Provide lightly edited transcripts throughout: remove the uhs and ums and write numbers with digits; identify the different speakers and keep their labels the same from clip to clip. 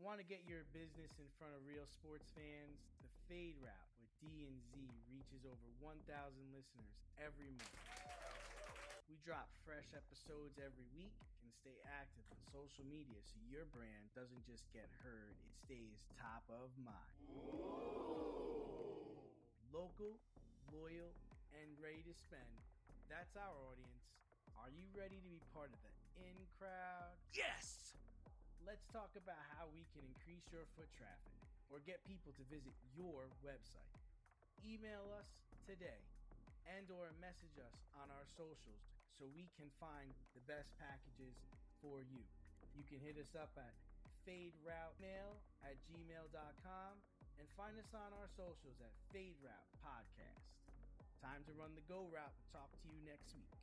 Speaker 1: Want to get your business in front of real sports fans? The Fade Route with D and Z reaches over 1,000 listeners every month. We drop fresh episodes every week and stay active on social media so your brand doesn't just get heard, it stays top of mind. Ooh. Local, loyal, and ready to spend. That's our audience. Are you ready to be part of the in crowd? Yes! Let's talk about how we can increase your foot traffic or get people to visit your website. Email us today and or message us on our socials so we can find the best packages for you. You can hit us up at faderoutemail@gmail.com and find us on our socials at Fade Route Podcast. Time to run the go route and talk to you next week.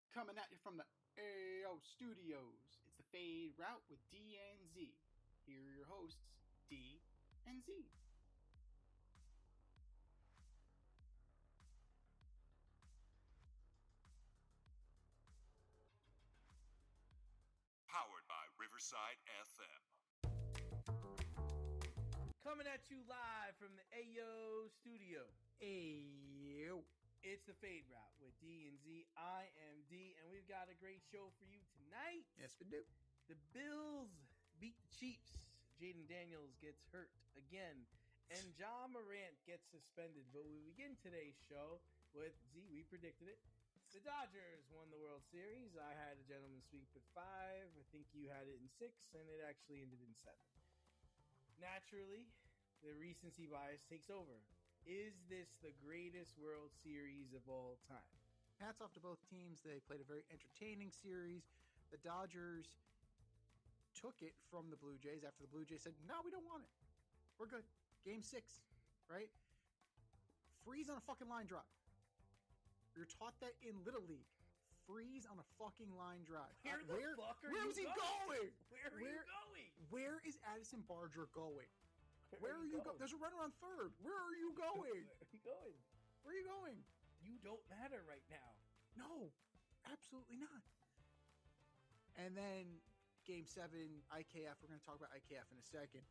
Speaker 2: Coming at you from the AO Studios, it's the Fade Route with D and Z. Here are your hosts, D and Z.
Speaker 3: Powered by Riverside FM.
Speaker 1: Coming at you live from the AO Studio.
Speaker 2: Ayo.
Speaker 1: It's the Fade Route with D and Z. I am D, and we've got a great show for you tonight.
Speaker 2: Yes, we do.
Speaker 1: The Bills beat the Chiefs. Jaden Daniels gets hurt again, and Morant gets suspended. But we begin today's show with Z. We predicted it. The Dodgers won the World Series. I had a gentleman sweep at 5. I think you had it in 6, and it actually ended in 7. Naturally, the recency bias takes over. Is this the greatest World Series of all time?
Speaker 2: Hats off to both teams. They played a very entertaining series. The Dodgers took it from the Blue Jays after the Blue Jays said, no, we don't want it. We're good. Game 6, right? Freeze on a fucking line drive. You're taught that in Little League. Freeze on a fucking line drive.
Speaker 1: Where the fuck are
Speaker 2: where
Speaker 1: you
Speaker 2: is he going?
Speaker 1: Where are you going?
Speaker 2: Where is Addison Barger going? Where are you
Speaker 1: going?
Speaker 2: going? There's a runner on third. Where are you going?
Speaker 1: Where are you going?
Speaker 2: Where are you going?
Speaker 1: You don't matter right now.
Speaker 2: No, absolutely not. And then Game 7, IKF. We're going to talk about IKF in a second.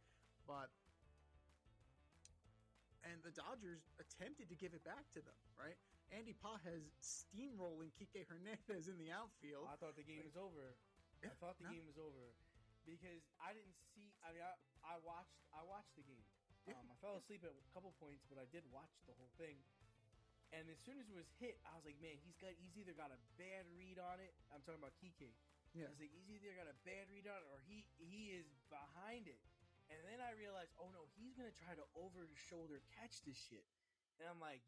Speaker 2: And the Dodgers attempted to give it back to them, right? Andy Pages steamrolling Kike Hernandez in the outfield.
Speaker 1: I thought the game was over.
Speaker 2: Yeah,
Speaker 1: I thought the game was over because I didn't see. I mean, I watched the game.
Speaker 2: Yeah.
Speaker 1: I fell asleep at a couple points, but I did watch the whole thing. And as soon as it was hit, I was like, man, he's either got a bad read on it. I'm talking about Kike.
Speaker 2: Yeah.
Speaker 1: I was like, he's either got a bad read on it or he is behind it. And then I realized, oh no, he's gonna try to over the shoulder catch this shit. And I'm like,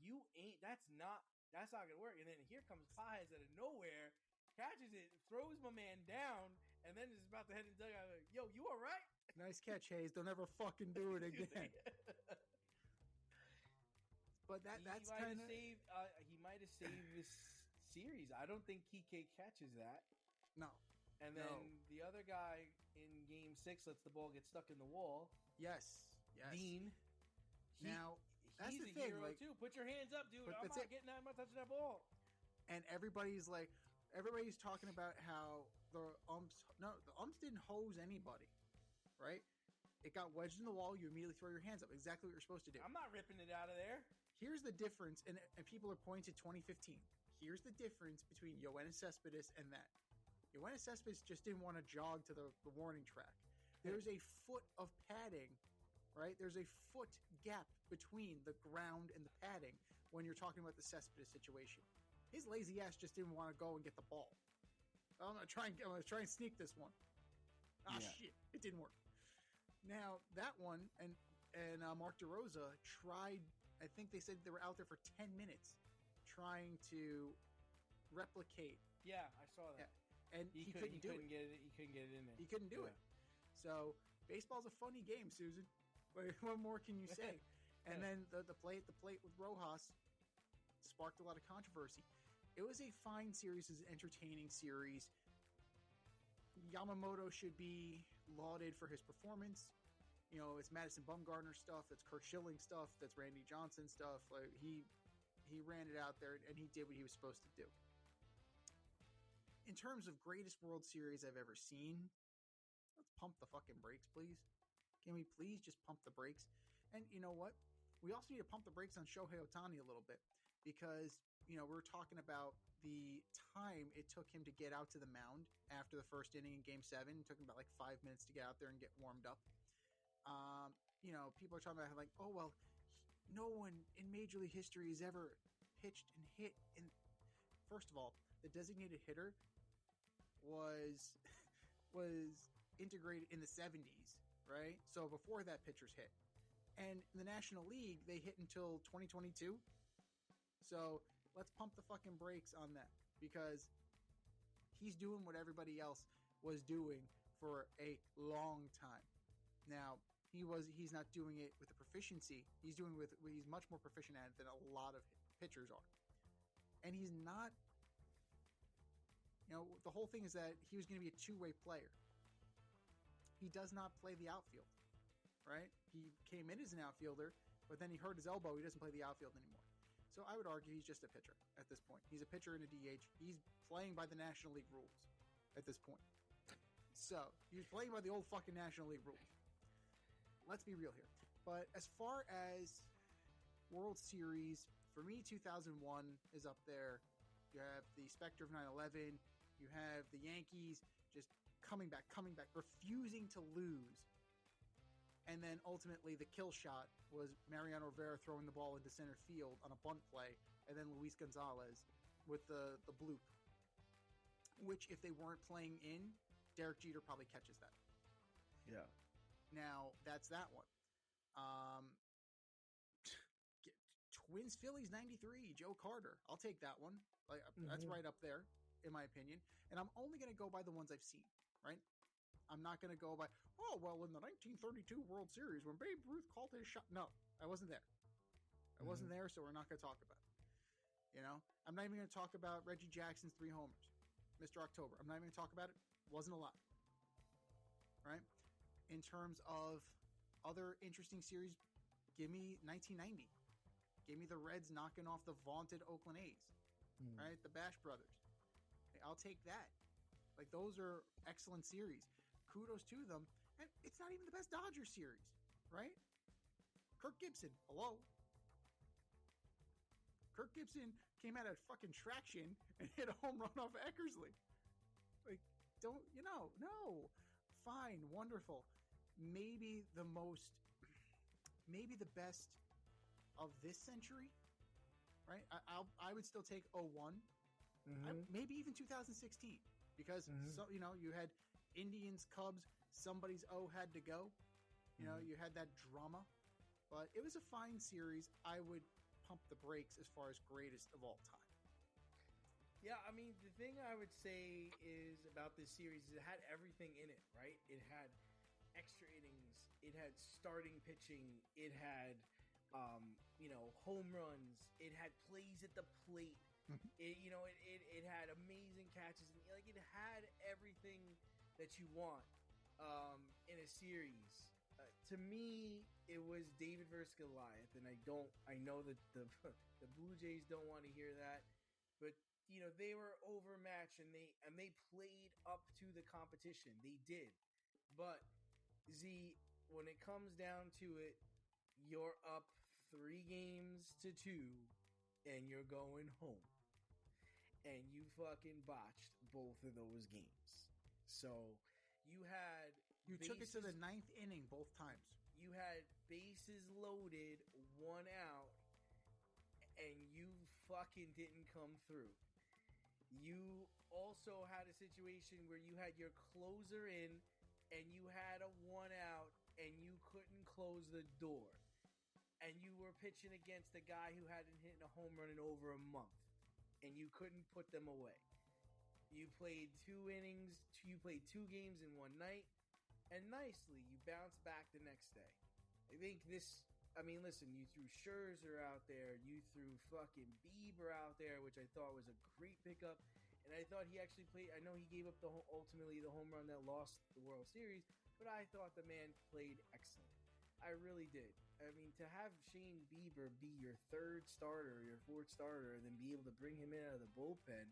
Speaker 1: that's not gonna work. And then here comes Pages out of nowhere, catches it, throws my man down, and then is about to head in the dugout. Like, yo, you all right?
Speaker 2: Nice catch, Hayes. Don't ever fucking do it again. But that's kind of
Speaker 1: he might have saved this series. I don't think Kike catches that.
Speaker 2: No.
Speaker 1: And then the other guy in Game 6 lets the ball get stuck in the wall.
Speaker 2: Yes.
Speaker 1: Dean.
Speaker 2: Now, that's
Speaker 1: he's
Speaker 2: the
Speaker 1: a
Speaker 2: thing.
Speaker 1: hero too. Put your hands up, dude. I'm not touching that ball.
Speaker 2: And everybody's talking about how the umps didn't hose anybody, right? It got wedged in the wall. You immediately throw your hands up. Exactly what you're supposed to do.
Speaker 1: I'm not ripping it out of there.
Speaker 2: Here's the difference, and people are pointing to 2015. Here's the difference between Yoenis Cespedes and that. Yoenis Cespedes just didn't want to jog to the warning track. There's a foot of padding, right? There's a foot gap between the ground and the padding when you're talking about the Cespedes situation. His lazy ass just didn't want to go and get the ball. I'm gonna try and sneak this one. Shit, it didn't work. Now that one and Mark DeRosa tried. I think they said they were out there for 10 minutes trying to replicate.
Speaker 1: Yeah, I saw that.
Speaker 2: Yeah. And he couldn't do it.
Speaker 1: He couldn't get it in there.
Speaker 2: He couldn't do it. So baseball's a funny game, Susan. What more can you say? And then the play at the plate with Rojas sparked a lot of controversy. It was a fine series, it was an entertaining series. Yamamoto should be lauded for his performance. You know, it's Madison Bumgarner stuff, that's Kurt Schilling stuff, that's Randy Johnson stuff. Like he ran it out there and he did what he was supposed to do. in terms of greatest World Series I've ever seen, let's pump the fucking brakes, please. Can we please just pump the brakes? And you know what? We also need to pump the brakes on Shohei Ohtani a little bit because, we're talking about the time it took him to get out to the mound after the first inning in Game 7. It took him about 5 minutes to get out there and get warmed up. People are talking about like, oh, well, no one in Major League history has ever pitched and hit. And first of all, the designated hitter was integrated in the 70s, right? So before that, pitchers hit. And in the National League, they hit until 2022. So let's pump the fucking brakes on that because he's doing what everybody else was doing for a long time. Now, he's not doing it with the proficiency. He's much more proficient at it than a lot of pitchers are. And he's not, the whole thing is that he was going to be a two-way player. He does not play the outfield, right? He came in as an outfielder, but then he hurt his elbow. He doesn't play the outfield anymore. So I would argue he's just a pitcher at this point. He's a pitcher and a DH. He's playing by the National League rules at this point. So he's playing by the old fucking National League rules. Let's be real here. But as far as World Series, for me, 2001 is up there. You have the specter of 9/11. You have the Yankees just coming back, refusing to lose. And then ultimately the kill shot was Mariano Rivera throwing the ball into center field on a bunt play, and then Luis Gonzalez with the bloop, which if they weren't playing in, Derek Jeter probably catches that.
Speaker 1: Yeah.
Speaker 2: Now, that's that one. Twins Phillies 93, Joe Carter. I'll take that one. That's right up there, in my opinion. And I'm only going to go by the ones I've seen, right? I'm not going to go by, in the 1932 World Series when Babe Ruth called his shot. No, I wasn't there. I wasn't there, so we're not going to talk about it. I'm not even going to talk about Reggie Jackson's 3 homers. Mr. October. I'm not even going to talk about it. Wasn't alive. Right? In terms of other interesting series, give me 1990. Give me the Reds knocking off the vaunted Oakland A's. Right? The Bash Brothers. I'll take that. Those are excellent series. Kudos to them. And it's not even the best Dodgers series, right? Kirk Gibson, hello. Kirk Gibson came out of fucking traction and hit a home run off Eckersley. No. Fine, wonderful. Maybe the best of this century, right? I would still take 01. Maybe even 2016. Because you had Indians, Cubs, somebody's had to go. You had that drama. But it was a fine series. I would pump the brakes as far as greatest of all time.
Speaker 1: Yeah, I mean, the thing I would say is about this series is it had everything in it, right? It had extra innings. It had starting pitching. It had, home runs. It had plays at the plate. It had amazing catches, and it had everything that you want in a series. To me, it was David versus Goliath, and I know that the Blue Jays don't want to hear that, but they were overmatched, and they played up to the competition. They did, but when it comes down to it, you're up 3-2, and you're going home. And you fucking botched both of those games. So you
Speaker 2: took it to the 9th inning both times.
Speaker 1: You had bases loaded, 1 out, and you fucking didn't come through. You also had a situation where you had your closer in, and you had a 1 out, and you couldn't close the door. And you were pitching against a guy who hadn't hit a home run in over a month. And you couldn't put them away. You played 2 innings. You played 2 games in one night. And nicely, you bounced back the next day. I think listen, you threw Scherzer out there. You threw fucking Bieber out there, which I thought was a great pickup. And I thought he actually played. I know he gave up ultimately the home run that lost the World Series. But I thought the man played excellent. I really did. I mean, to have Shane Bieber be your 3rd starter, your 4th starter, and then be able to bring him in out of the bullpen,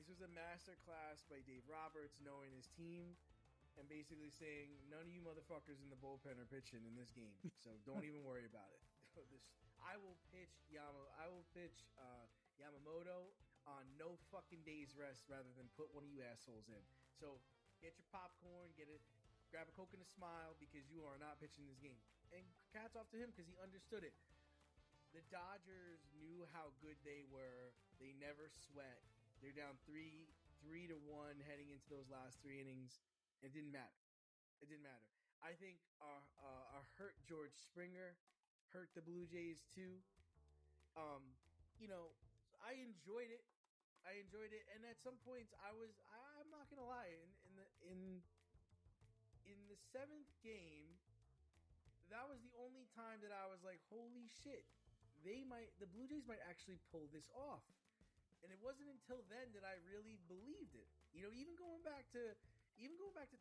Speaker 1: This was a masterclass by Dave Roberts, knowing his team, and basically saying, none of you motherfuckers in the bullpen are pitching in this game, so don't even worry about it. I will pitch Yamamoto on no fucking day's rest rather than put one of you assholes in. So get your popcorn, grab a Coke and a smile, because you are not pitching this game. And hats off to him because he understood it. The Dodgers knew how good they were. They never sweat. They're down 3-1 heading into those last 3 innings. It didn't matter. I think our hurt George Springer hurt the Blue Jays too. I enjoyed it. And at some points I'm not gonna lie, in the 7th game, that was the only time that I was like, holy shit, the Blue Jays might actually pull this off. And it wasn't until then that I really believed it. Even going back to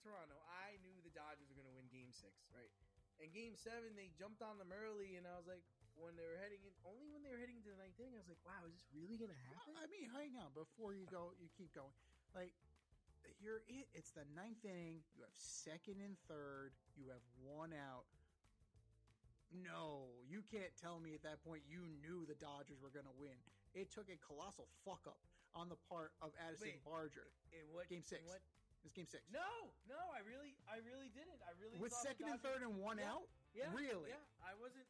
Speaker 1: Toronto, I knew the Dodgers were going to win Game 6, right? And Game 7, they jumped on them early, and I was like, when they were heading into the 9th inning, I was like, wow, is this really going to happen?
Speaker 2: I mean, hang on, before you keep going. Like, it's the 9th inning, you have 2nd and 3rd, you have 1 out. No, you can't tell me at that point you knew the Dodgers were going to win. It took a colossal fuck up on the part of Addison Barger.
Speaker 1: In what
Speaker 2: Game 6?
Speaker 1: What?
Speaker 2: It was Game 6.
Speaker 1: No, I really didn't. I really
Speaker 2: with
Speaker 1: thought
Speaker 2: 2nd and 3rd and 1 out.
Speaker 1: Yeah,
Speaker 2: really?
Speaker 1: Yeah, I wasn't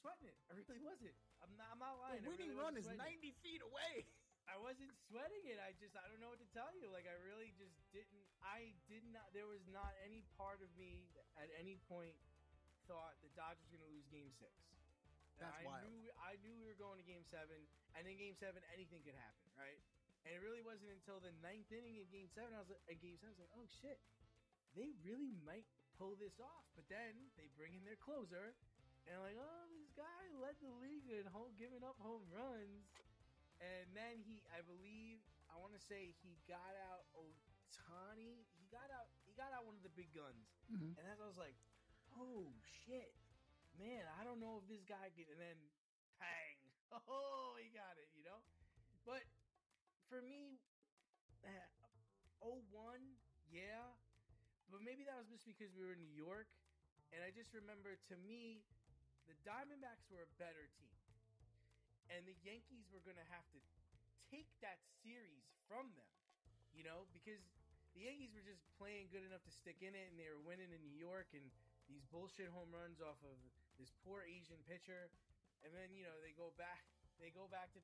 Speaker 1: sweating it. I really wasn't. I'm not lying.
Speaker 2: The winning run is 90 feet away.
Speaker 1: I wasn't sweating it. I don't know what to tell you. Like, I really just didn't. I did not. There was not any part of me that at any point thought the Dodgers were going to lose Game 6.
Speaker 2: That's wild.
Speaker 1: I knew we were going to Game 7, and in Game 7, anything could happen, right? And it really wasn't until the 9th inning in Game 7, I was like, oh shit, they really might pull this off. But then they bring in their closer, and I'm like, oh, this guy led the league in giving up home runs. And then I want to say he got out Ohtani. He got out one of the big guns.
Speaker 2: Mm-hmm.
Speaker 1: And I was like, oh shit, man, I don't know if this guy can. And then, bang, oh, he got it, But for me, 0-1, yeah, but maybe that was just because we were in New York, and I just remember, to me, the Diamondbacks were a better team, and the Yankees were going to have to take that series from them, because the Yankees were just playing good enough to stick in it, and they were winning in New York, and these bullshit home runs off of this poor Asian pitcher, and then, they go back to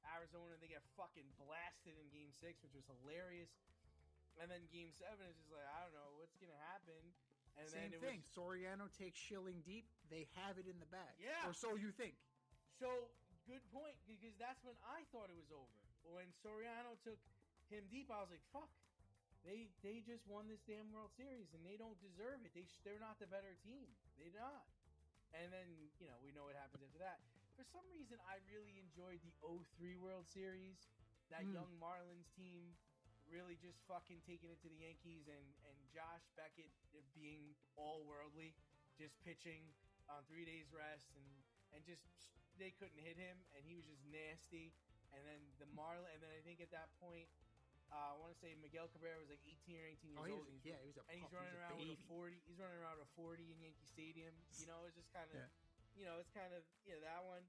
Speaker 1: Arizona, and they get fucking blasted in Game 6, which was hilarious. And then Game 7 is just like, I don't know what's gonna happen. And
Speaker 2: Same
Speaker 1: then
Speaker 2: thing. Soriano takes Schilling deep. They have it in the bag.
Speaker 1: Yeah.
Speaker 2: Or so you think.
Speaker 1: So, good point, because that's when I thought it was over. When Soriano took him deep, I was like, fuck. They just won this damn World Series, and they don't deserve it. They're not the better team. They're not. And then, we know what happens after that. For some reason, I really enjoyed the 03 World Series. That young Marlins team really just fucking taking it to the Yankees, and Josh Beckett being all-worldly, just pitching on 3 days rest, and just they couldn't hit him, and he was just nasty. And then and then I think at that point, I want to say Miguel Cabrera was like 18 or 19 years old.
Speaker 2: He was a pup.
Speaker 1: He's running around with a 40. He's running around with a 40 in Yankee Stadium. It's just kind of, it's kind of that one.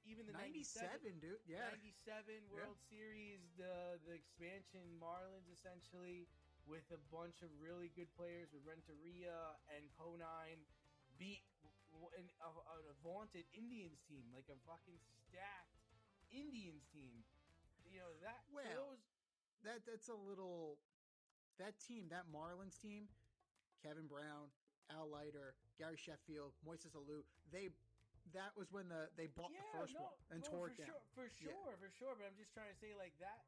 Speaker 1: Even the
Speaker 2: 97, dude. Yeah.
Speaker 1: 97 World Series, the expansion Marlins essentially, with a bunch of really good players with Renteria and Conine, beat a vaunted Indians team, like a fucking stacked Indians team.
Speaker 2: That's a little, that team, that Marlins team, Kevin Brown, Al Leiter, Gary Sheffield, Moises Alou, that was when they bought the first one and tore it down.
Speaker 1: For sure. But I'm just trying to say, like, that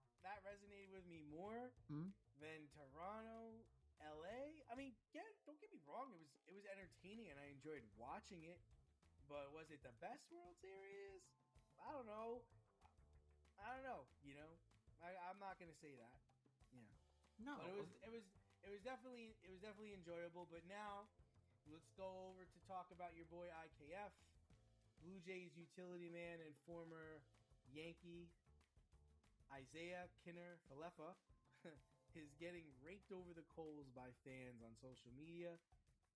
Speaker 1: resonated with me more than Toronto, LA. I mean, don't get me wrong. It was entertaining and I enjoyed watching it. But was it the best World Series? I don't know. I'm not gonna say that. Yeah.
Speaker 2: No.
Speaker 1: But it was definitely enjoyable. But now let's go over to talk about your boy IKF. Blue Jays utility man and former Yankee. Isaiah Kinner Falefa is getting raked over the coals by fans on social media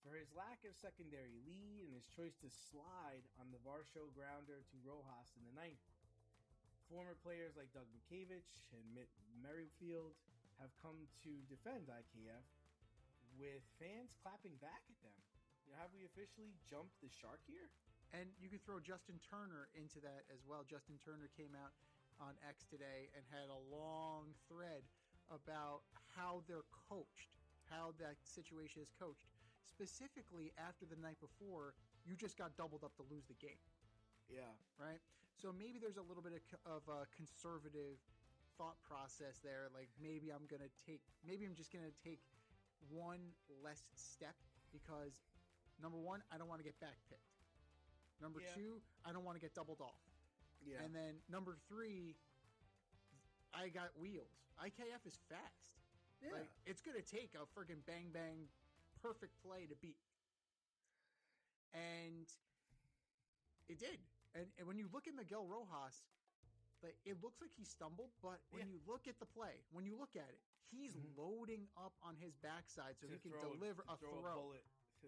Speaker 1: for his lack of secondary lead and his choice to slide on the Varsho grounder to Rojas in the ninth. Former players like Doug Mickavich and Mitt Merrifield have come to defend IKF, with fans clapping back at them. Have we officially jumped the shark here?
Speaker 2: And you could throw Justin Turner into that as well. Justin Turner came out on X today and had a long thread about how they're coached, how that situation is coached. Specifically, after the night before, you just got doubled up to lose the game.
Speaker 1: Yeah.
Speaker 2: Right? So maybe there's a little bit of a conservative thought process there. Like maybe I'm just going to take one less step because, number one, I don't want to get back picked. Number two, I don't want to get doubled off. Yeah. And then number three, I got wheels. IKF is fast. Yeah. Like, it's going to take a friggin' bang, bang, perfect play to beat. And it did. And when you look at Miguel Rojas, like, it looks like he stumbled, but when you look at the play, when you look at it, he's loading up on his backside so he can deliver a throw.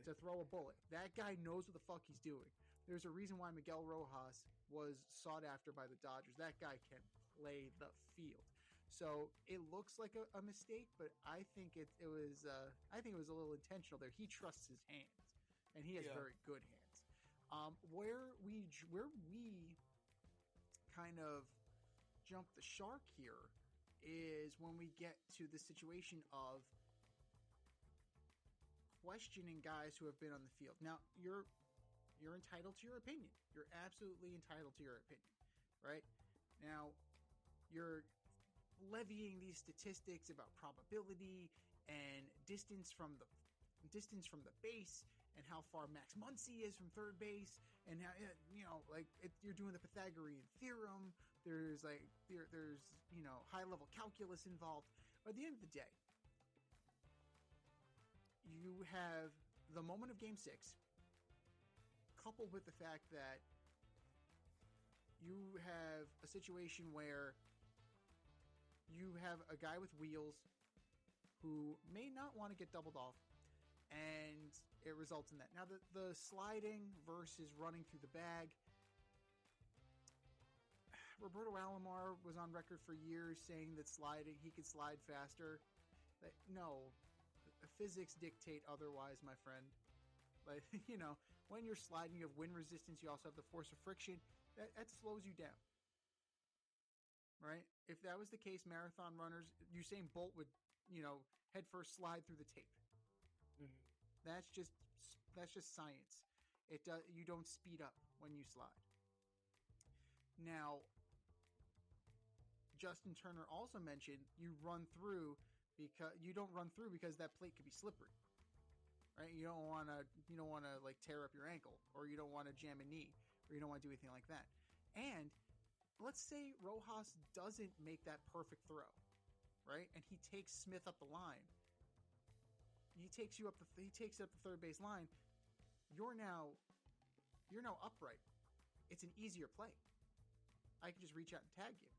Speaker 2: To throw a bullet. That guy knows what the fuck he's doing. There's a reason why Miguel Rojas was sought after by the Dodgers. That guy can play the field. So it looks like a mistake, but I think it was a little intentional there. He trusts his hands, and he has very good hands. Where we kind of jump the shark here is when we get to the situation of questioning guys who have been on the field. Now, you're entitled to your opinion. You're absolutely entitled to your opinion, right? Now, you're levying these statistics about probability and distance from the base and how far Max Muncy is from third base and how you're doing the Pythagorean theorem. There's high level calculus involved. But at the end of the day, you have the moment of Game 6, coupled with the fact that you have a situation where you have a guy with wheels who may not want to get doubled off, and it results in that. Now, the sliding versus running through the bag, Roberto Alomar was on record for years saying that he could slide faster. No. Physics dictate otherwise, my friend. Like, when you're sliding, you have wind resistance. You also have the force of friction. That slows you down. Right? If that was the case, marathon runners, Usain Bolt would, head first slide through the tape. Mm-hmm. That's just science. You don't speed up when you slide. Now, Justin Turner also mentioned you don't run through because that plate could be slippery, right? You don't want to like tear up your ankle, or you don't want to jam a knee, or you don't want to do anything like that. And let's say Rojas doesn't make that perfect throw, right? And he takes Smith up the line. He takes it up the third base line. You're now upright. It's an easier play. I can just reach out and tag you.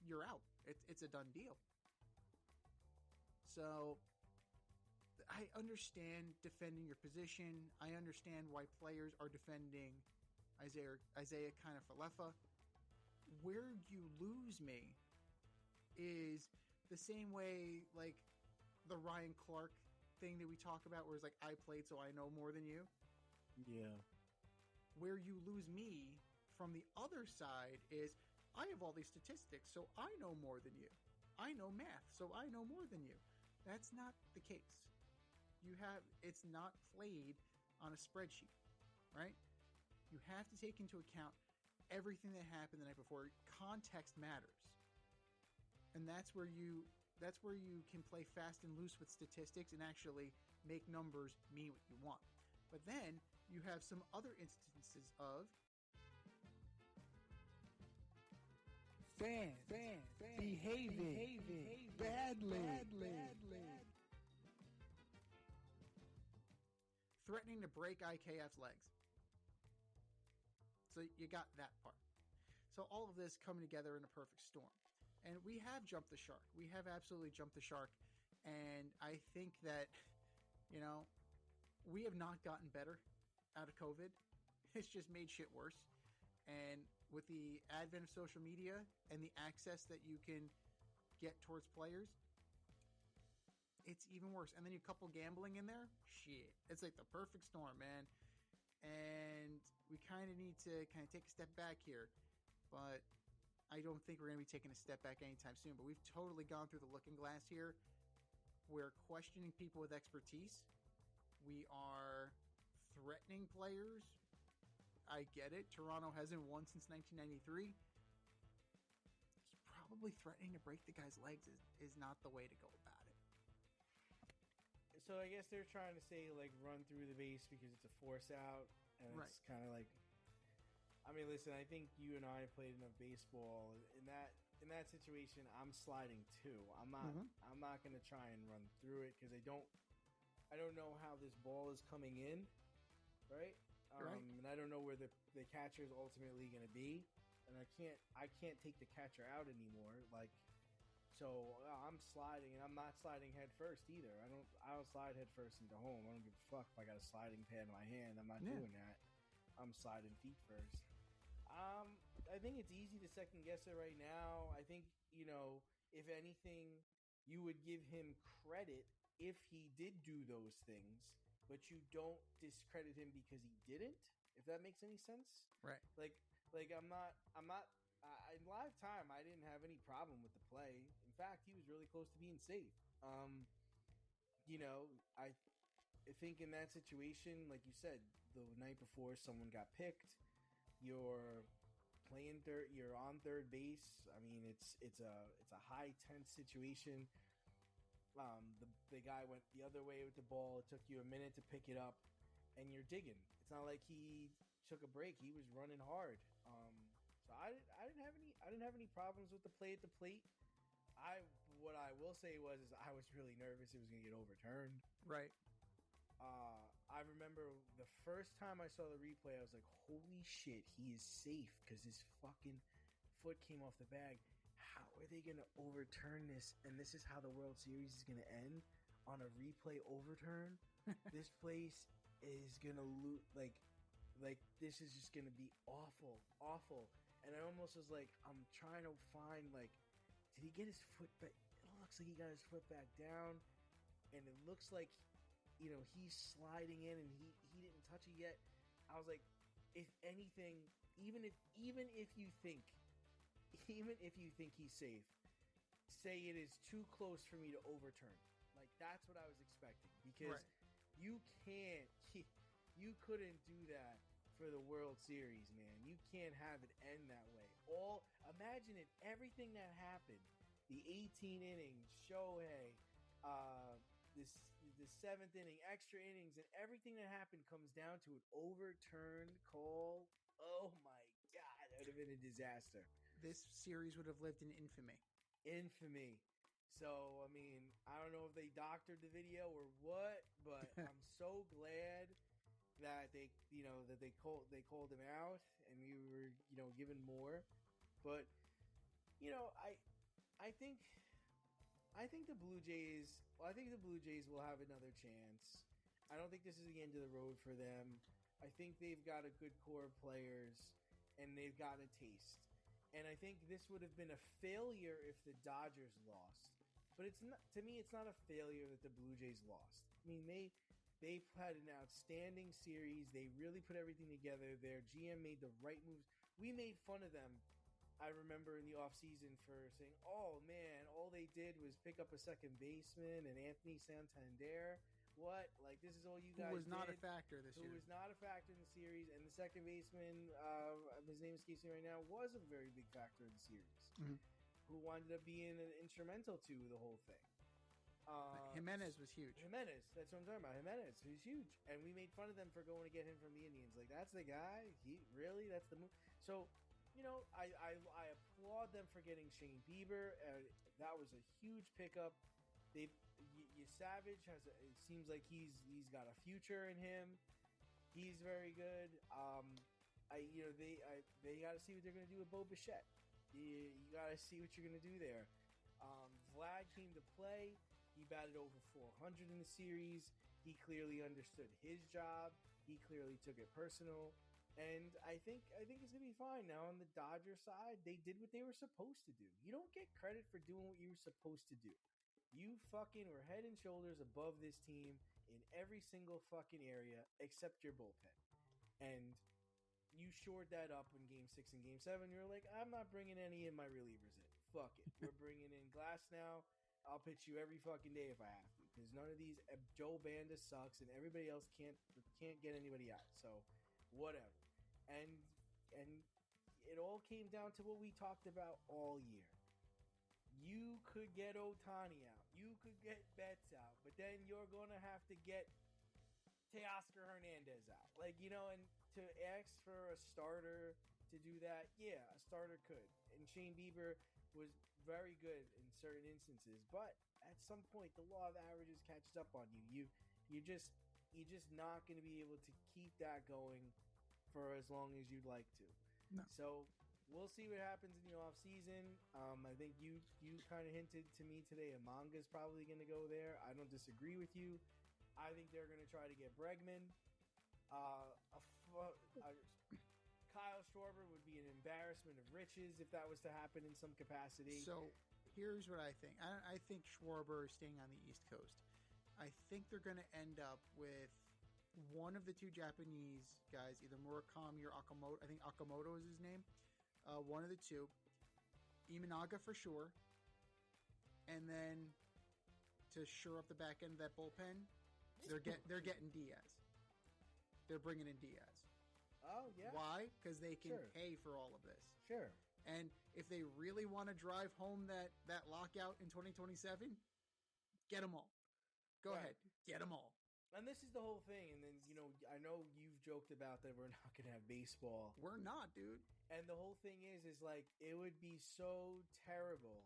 Speaker 2: You're out. It's a done deal. So I understand defending your position. I understand why players are defending Isaiah kind of Falefa. Where you lose me is the same way like the Ryan Clark thing that we talk about, where it's like, I played so I know more than you.
Speaker 1: Yeah.
Speaker 2: Where you lose me from the other side is, I have all these statistics, so I know more than you. I know math, so I know more than you. That's not the case. It's not played on a spreadsheet, right? You have to take into account everything that happened the night before. Context matters. And that's where you can play fast and loose with statistics and actually make numbers mean what you want. But then you have some other instances of fans behaving badly. Threatening to break IKF's legs. So you got that part. So all of this coming together in a perfect storm. And we have jumped the shark. We have absolutely jumped the shark. And I think that, we have not gotten better out of COVID. It's just made shit worse. And with the advent of social media and the access that you can get towards players, it's even worse. And then you couple gambling in there, shit. It's like the perfect storm, man. And we kind of need to take a step back here. But I don't think we're going to be taking a step back anytime soon. But we've totally gone through the looking glass here. We're questioning people with expertise. We are threatening players. I get it. Toronto hasn't won since 1993. Probably threatening to break the guy's legs is not the way to go about it.
Speaker 1: So I guess they're trying to say, like, run through the base because it's a force out. And it's kind of like... I mean, listen, I think you and I played enough baseball. In that situation, I'm sliding too. I'm not going to try and run through it because I don't know how this ball is coming in, right? And I don't know where the catcher is ultimately going to be, and I can't take the catcher out anymore. Like, so I'm sliding, and I'm not sliding head first either. I don't slide head first into home. I don't give a fuck if I got a sliding pad in my hand. I'm not doing that. I'm sliding feet first. I think it's easy to second guess it right now. I think, if anything, you would give him credit if he did do those things, but you don't discredit him because he didn't, if that makes any sense. Right. Like I'm not in live time, I didn't have any problem with the play. In fact, he was really close to being safe. I think in that situation, like you said, the night before someone got picked, you're playing third, you're on third base. I mean, it's a high tense situation. The guy went the other way with the ball. It took you a minute to pick it up, and you're digging. It's not like he took a break. He was running hard. So I didn't have any problems with the play at the plate. What I will say is I was really nervous it was going to get overturned. Right. I remember the first time I saw the replay, I was like, holy shit, he is safe because his fucking foot came off the bag. How are they going to overturn this? And this is how the World Series is going to end, on a replay overturn? This place is going to lose. Like this is just going to be awful. And I almost was like, I'm trying to find, like, did he get his foot back? It looks like he got his foot back down. And it looks like, he's sliding in and he didn't touch it yet. I was like, if anything, even if you think he's safe, say it is too close for me to overturn. Like, that's what I was expecting, because you couldn't do that for the World Series, man. You can't have it end that way. Imagine it, everything that happened, the 18 innings, Shohei, the seventh inning, extra innings, and everything that happened comes down to an overturned call. Oh my God, that would have been a disaster.
Speaker 2: This series would have lived in infamy.
Speaker 1: So, I mean, I don't know if they doctored the video or what, but I'm so glad that they called him out and we were, given more. But, I think the Blue Jays will have another chance. I don't think this is the end of the road for them. I think they've got a good core of players and they've got a taste. And I think this would have been a failure if the Dodgers lost. But it's not, to me, it's not a failure that the Blue Jays lost. I mean, they've had an outstanding series. They really put everything together. Their GM made the right moves. We made fun of them, I remember, in the offseason for saying, oh man, all they did was pick up a second baseman and Anthony Santander. What? Like, this is all you guys did?
Speaker 2: Who was not a factor this year.
Speaker 1: Who was not a factor in the series. And the second baseman, his name escapes me right now, was a very big factor in the series. Mm-hmm. Who wound up being an instrumental to the whole thing.
Speaker 2: Jimenez was huge.
Speaker 1: That's what I'm talking about. Jimenez, he's huge. And we made fun of them for going to get him from the Indians. Like, that's the guy? That's the move? So, I applaud them for getting Shane Bieber. That was a huge pickup. Savage it seems like he's got a future in him. He's very good. They got to see what they're going to do with Bo Bichette. You got to see what you're going to do there. Vlad came to play. He batted over 400 in the series. He clearly understood his job. He clearly took it personal. And I think it's going to be fine. Now, on the Dodgers side, they did what they were supposed to do. You don't get credit for doing what you were supposed to do. You fucking were head and shoulders above this team in every single fucking area except your bullpen. And you shored that up in Game 6 and Game 7. You're like, I'm not bringing any of my relievers in. Fuck it. We're bringing in Glass now. I'll pitch you every fucking day if I have to. Because none of these... Joe Banda sucks and everybody else can't get anybody out. So, whatever. And it all came down to what we talked about all year. You could get Ohtani out. You could get Betts out. But then you're going to have to get Teoscar Hernandez out. And to ask for a starter to do that, yeah, a starter could. And Shane Bieber was very good in certain instances. But at some point, the law of averages catches up on you. You're just not going to be able to keep that going for as long as you'd like to.
Speaker 2: No.
Speaker 1: So we'll see what happens in the offseason. I think you kind of hinted to me today Amanga's probably going to go there. I don't disagree with you. I think they're going to try to get Bregman. Kyle Schwarber would be an embarrassment of riches if that was to happen in some capacity.
Speaker 2: So here's what I think. I think Schwarber is staying on the East Coast. I think they're going to end up with one of the two Japanese guys, either Murakami or Akamoto. I think Akamoto is his name. One of the two. Imanaga for sure. And then to shore up the back end of that bullpen, they're getting Diaz. They're bringing in Diaz.
Speaker 1: Oh, yeah.
Speaker 2: Why? Because they can pay for all of this.
Speaker 1: Sure.
Speaker 2: And if they really want to drive home that lockout in 2027, get them all. Go ahead. Get them all.
Speaker 1: And this is the whole thing. And then, I know you've joked about that we're not going to have baseball.
Speaker 2: We're not, dude.
Speaker 1: And the whole thing is like, it would be so terrible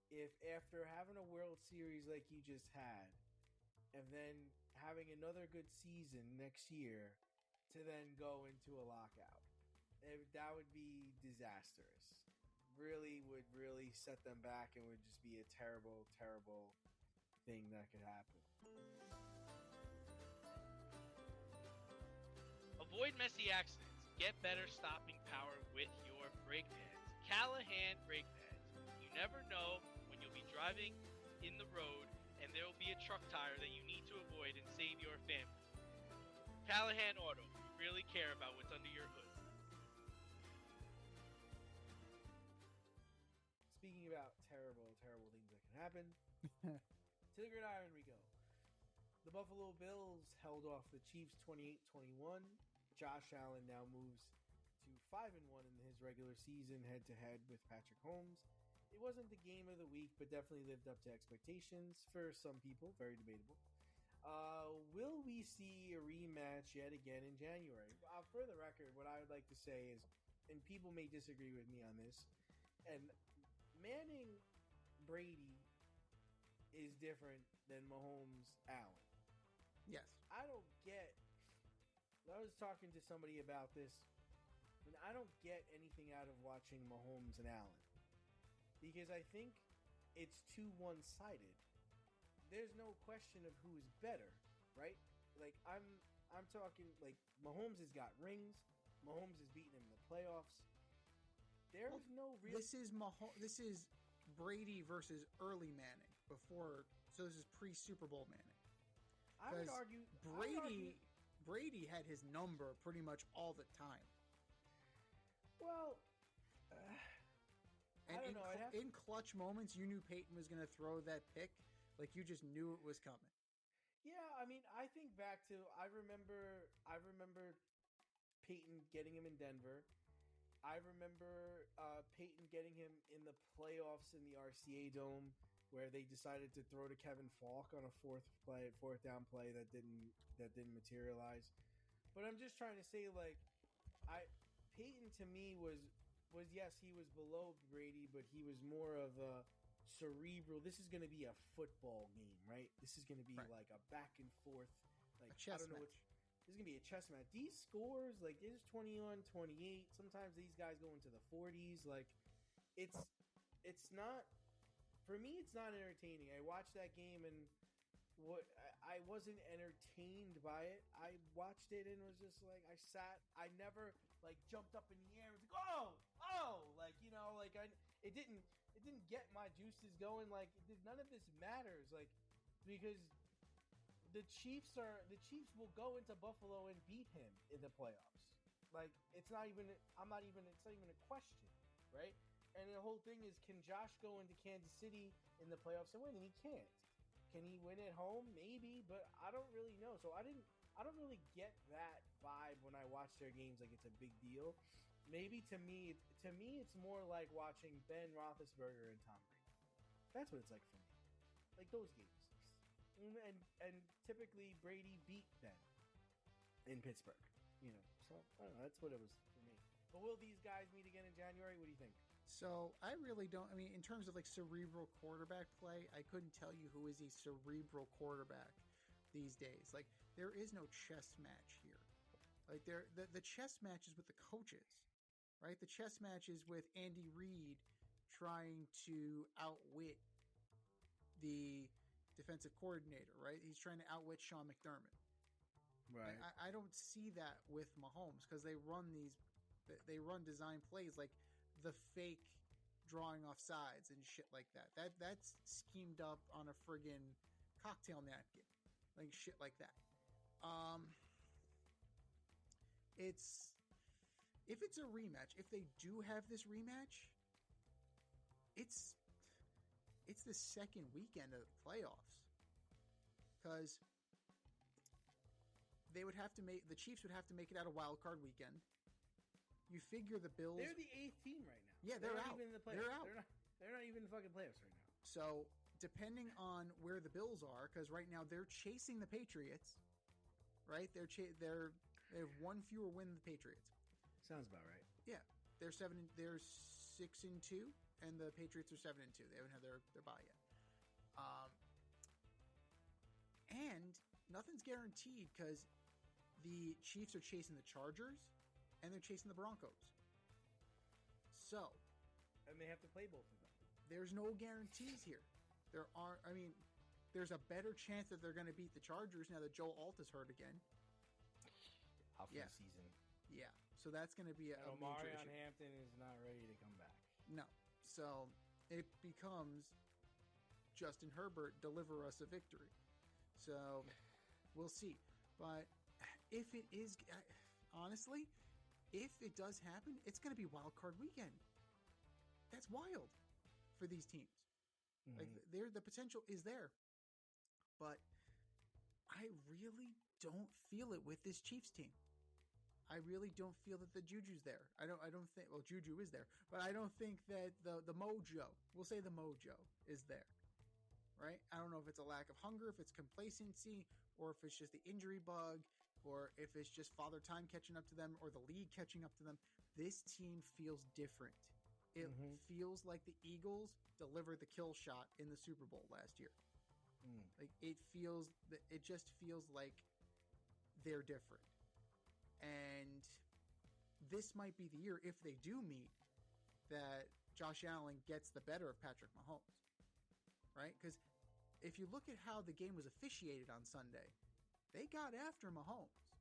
Speaker 1: if after having a World Series like you just had, and then having another good season next year, to then go into a lockout. That would be disastrous. Would really set them back and would just be a terrible, terrible thing that could happen.
Speaker 4: Avoid messy accidents. Get better stopping power with your brake pads. Callahan brake pads. You never know when you'll be driving in the road and there will be a truck tire that you need to avoid and save your family. Callahan Auto. We really care about what's under your hood.
Speaker 1: Speaking about terrible, terrible things that can happen, to the gridiron we go. The Buffalo Bills held off the Chiefs 28-21. Josh Allen now moves to 5-1 in his regular season head-to-head with Patrick Mahomes. It wasn't the game of the week, but definitely lived up to expectations for some people. Very debatable. Will we see a rematch yet again in January? For the record, what I would like to say is, and people may disagree with me on this, and Manning Brady is different than Mahomes Allen.
Speaker 2: Yes.
Speaker 1: I was talking to somebody about this, and I don't get anything out of watching Mahomes and Allen, because I think it's too one-sided. There's no question of who is better, right? Like, I'm talking, like, Mahomes has got rings. Mahomes has beaten him in the playoffs. There's no real...
Speaker 2: This is Brady versus early Manning before, so this is pre-Super Bowl Manning.
Speaker 1: I would argue...
Speaker 2: Brady had his number pretty much all the time.
Speaker 1: Well...
Speaker 2: And
Speaker 1: I don't know.
Speaker 2: In clutch moments, you knew Peyton was going to throw that pick. Like, you just knew it was coming.
Speaker 1: Yeah, I mean, I think back to... I remember Peyton getting him in Denver. I remember Peyton getting him in the playoffs in the RCA Dome, where they decided to throw to Kevin Falk on a fourth down play that didn't materialize. But I'm just trying to say, like, Peyton to me was yes, he was below Brady, but he was more of a cerebral. This is going to be a football game, right? This is going to be like a back and forth, like,
Speaker 2: a chess
Speaker 1: I don't know
Speaker 2: match.
Speaker 1: This is going to be a chess match. These scores, like, there's 21-28. Sometimes these guys go into the 40s. Like, it's not, for me, it's not entertaining. I watched that game and I wasn't entertained by it. I watched it and was just like, I never like jumped up in the air and was like, oh, like, you know, like it didn't get my juices going. Like, none of this matters, like, because the Chiefs will go into Buffalo and beat him in the playoffs. Like, it's not even a question, right? And the whole thing is, can Josh go into Kansas City in the playoffs and win? And he can't. Can he win at home? Maybe, but I don't really know. So I don't really get that vibe when I watch their games. Like, it's a big deal. Maybe to me, it's more like watching Ben Roethlisberger and Tom Brady. That's what it's like for me. Like those games. And typically Brady beat Ben in Pittsburgh. You know, so I don't know. That's what it was for me. But will these guys meet again in January? What do you think?
Speaker 2: So I really don't. I mean, in terms of like cerebral quarterback play, I couldn't tell you who is a cerebral quarterback these days. Like, there is no chess match here. Like, the chess match is with the coaches, right? The chess match is with Andy Reid trying to outwit the defensive coordinator, right? He's trying to outwit Sean McDermott.
Speaker 1: Right.
Speaker 2: I don't see that with Mahomes because they run design plays like the fake drawing off sides and shit like that. That's schemed up on a friggin' cocktail napkin, like shit like that. If it's a rematch, if they do have this rematch, it's the second weekend of the playoffs, because the Chiefs would have to make it out of wild card weekend. You figure the Bills,
Speaker 1: they're the 8th team right now.
Speaker 2: Yeah, they're out.
Speaker 1: Even in the playoffs. They're out. They're not even in the fucking playoffs right now.
Speaker 2: So depending on where the Bills are, because right now they're chasing the Patriots, right? They have one fewer win than the Patriots.
Speaker 1: Sounds about right.
Speaker 2: Yeah, they're 6-2, and the Patriots are 7-2. They haven't had their bye yet. And nothing's guaranteed because the Chiefs are chasing the Chargers and they're chasing the Broncos. So,
Speaker 1: and they have to play both of them.
Speaker 2: There's no guarantees here. There's a better chance that they're going to beat the Chargers now that Joe Alt is hurt again.
Speaker 1: Out for the season.
Speaker 2: Yeah, so that's going to be a major issue.
Speaker 1: Hampton is not ready to come back.
Speaker 2: No, so it becomes Justin Herbert, deliver us a victory. So we'll see. But if it is, honestly, if it does happen, it's going to be wild card weekend. That's wild for these teams. Mm-hmm. Like, the potential is there, but I really don't feel it with this Chiefs team. I really don't feel that the Juju's there. I don't think. Well, Juju is there, but I don't think that the mojo. We'll say the mojo is there. Right? I don't know if it's a lack of hunger, if it's complacency, or if it's just the injury bug, or if it's just father time catching up to them, or the league catching up to them. This team feels different. It feels like the Eagles delivered the kill shot in the Super Bowl last year. Like, it just feels like they're different. And this might be the year, if they do meet, that Josh Allen gets the better of Patrick Mahomes. Right? Because if you look at how the game was officiated on Sunday, they got after Mahomes,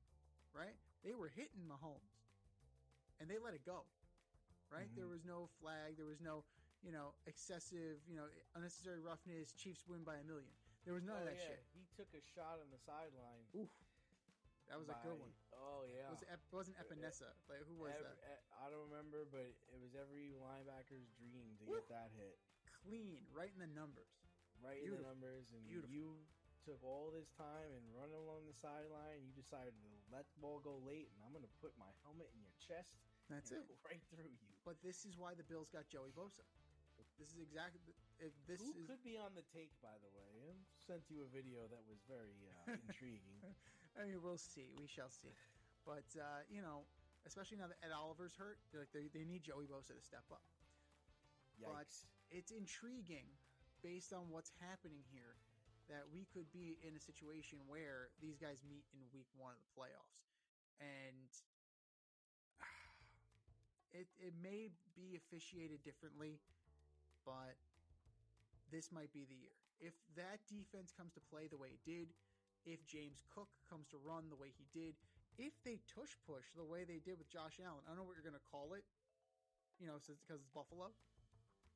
Speaker 2: right? They were hitting Mahomes, and they let it go, right? Mm-hmm. There was no flag. There was no, excessive, unnecessary roughness. Chiefs win by 1,000,000. There was none of that shit.
Speaker 1: He took a shot on the sideline.
Speaker 2: Oof. That was a good one.
Speaker 1: Oh, yeah.
Speaker 2: It wasn't Epinesa. Like, who was that?
Speaker 1: I don't remember, but it was every linebacker's dream to get that hit.
Speaker 2: Clean, right in the numbers.
Speaker 1: Right in the numbers. And you took all this time and run along the sideline. You decided to let the ball go late, and I'm going to put my helmet in your chest.
Speaker 2: That's it.
Speaker 1: Right through you.
Speaker 2: But this is why the Bills got Joey Bosa. This is exactly...
Speaker 1: Who could be on the take, by the way? I sent you a video that was very intriguing.
Speaker 2: I mean, we'll see. We shall see. But, especially now that Ed Oliver's hurt, they need Joey Bosa to step up.
Speaker 1: Yikes.
Speaker 2: But it's intriguing, based on what's happening here, that we could be in a situation where these guys meet in week 1 of the playoffs. And it may be officiated differently, but this might be the year. If that defense comes to play the way it did, if James Cook comes to run the way he did, if they tush push the way they did with Josh Allen, I don't know what you're going to call it, because it's Buffalo.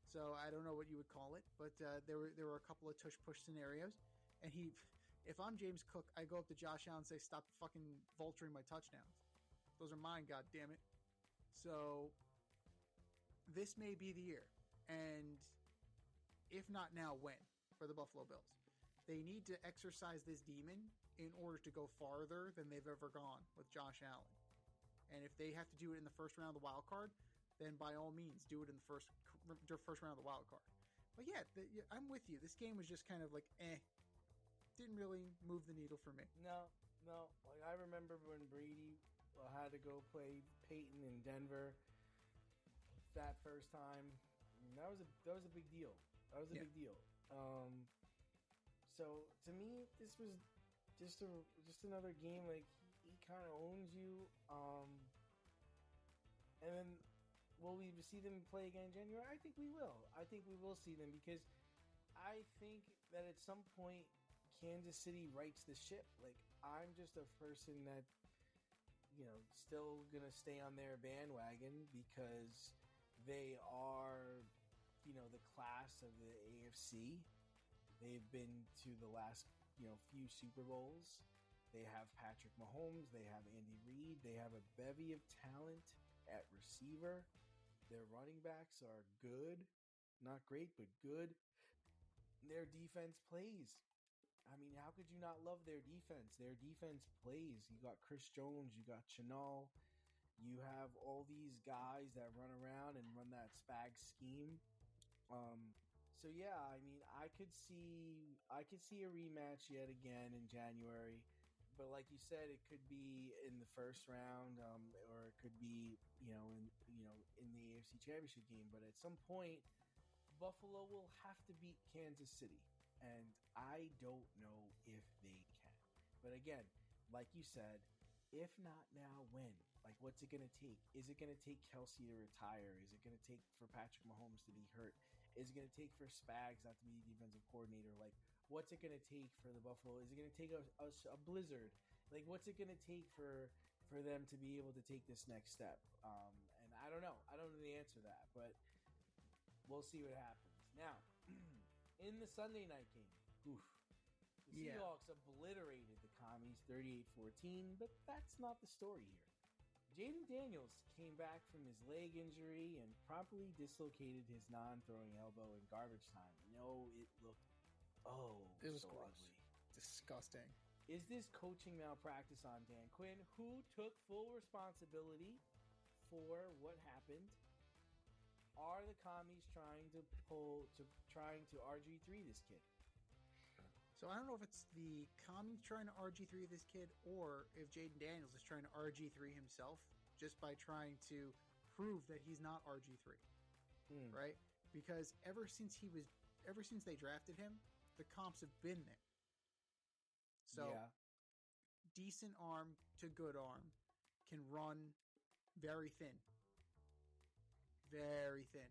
Speaker 2: So I don't know what you would call it, but there were a couple of tush push scenarios, and if I'm James Cook, I go up to Josh Allen and say, "Stop fucking vulturing my touchdowns. Those are mine, God damn it." So this may be the year, and if not now, when? For the Buffalo Bills. They need to exercise this demon in order to go farther than they've ever gone with Josh Allen. And if they have to do it in the first round of the wild card, then by all means, do it in the first round of the wild card. But yeah, I'm with you. This game was just kind of like, didn't really move the needle for me.
Speaker 1: No. Like, I remember when Brady had to go play Peyton in Denver that first time. That was a big deal. That was a big deal. So to me, this was just another game. Like, he kind of owns you. And then will we see them play again in January? I think we will. I think we will see them, because I think that at some point Kansas City rights the ship. Like, I'm just a person that, still gonna stay on their bandwagon because they are, the class of the AFC. They've been to the last, few Super Bowls. They have Patrick Mahomes. They have Andy Reid. They have a bevy of talent at receiver. Their running backs are good. Not great, but good. Their defense plays. I mean, how could you not love their defense? Their defense plays. You got Chris Jones. You got Chenal. You have all these guys that run around and run that spag scheme. So yeah, I mean, I could see a rematch yet again in January, but like you said, it could be in the first round, or it could be, in the AFC Championship game. But at some point, Buffalo will have to beat Kansas City, and I don't know if they can. But again, like you said, if not now, when? Like, what's it going to take? Is it going to take Kelsey to retire? Is it going to take for Patrick Mahomes to be hurt? Is it going to take for Spags not to be the defensive coordinator? Like, what's it going to take for the Buffalo? Is it going to take a blizzard? Like, what's it going to take for them to be able to take this next step? And I don't know. I don't know the answer to that, but we'll see what happens. Now, in the Sunday night game, the Seahawks obliterated the Commies 38-14, but that's not the story here. Jaden Daniels came back from his leg injury and promptly dislocated his non-throwing elbow in garbage time. It looked
Speaker 2: it was
Speaker 1: so
Speaker 2: gross.
Speaker 1: ugly.
Speaker 2: Disgusting.
Speaker 1: Is this coaching malpractice on Dan Quinn, who took full responsibility for what happened? Are the Commies trying to RG3 this kid?
Speaker 2: So I don't know if it's the Commies trying to RG3 this kid, or if Jaden Daniels is trying to RG3 himself just by trying to prove that he's not RG3, right? Because ever since they drafted him, the comps have been there. So decent arm to good arm, can run very thin. Very thin.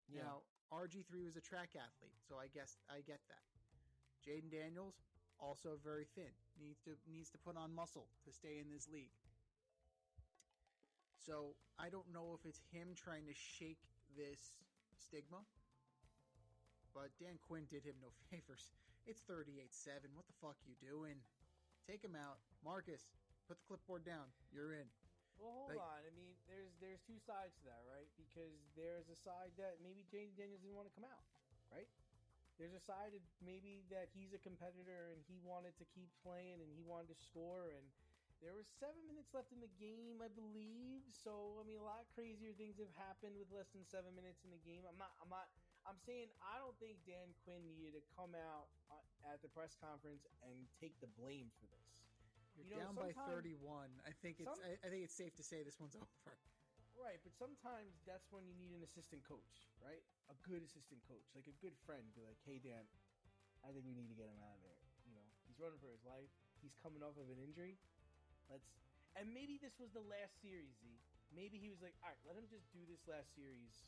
Speaker 2: Yeah. Now, RG3 was a track athlete, so I guess I get that. Jaden Daniels, also very thin. Needs to put on muscle to stay in this league. So I don't know if it's him trying to shake this stigma, but Dan Quinn did him no favors. It's 38-7. What the fuck you doing? Take him out. Marcus, put the clipboard down. You're in.
Speaker 1: Well, hold on. I mean, there's two sides to that, right? Because there's a side that maybe Jaden Daniels didn't want to come out, right? There's a side of maybe that he's a competitor and he wanted to keep playing and he wanted to score, and there was 7 minutes left in the game, I believe. So, I mean, a lot crazier things have happened with less than 7 minutes in the game. I'm saying I don't think Dan Quinn needed to come out at the press conference and take the blame for this.
Speaker 2: You're down by 31. I think it's safe to say this one's over.
Speaker 1: Right, but sometimes that's when you need an assistant coach, right? A good assistant coach, like a good friend. Be like, hey, Dan, I think we need to get him out of there. He's running for his life. He's coming off of an injury. And maybe this was the last series, Z. Maybe he was like, all right, let him just do this last series,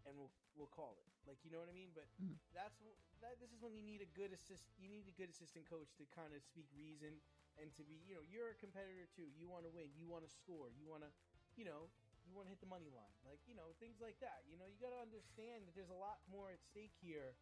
Speaker 1: and we'll call it. Like, you know what I mean? But this is when you need a good assistant coach to kind of speak reason and to be, you're a competitor too. You want to win. You want to score. You want to, you want to hit the money line. Like, things like that. You got to understand that there's a lot more at stake here.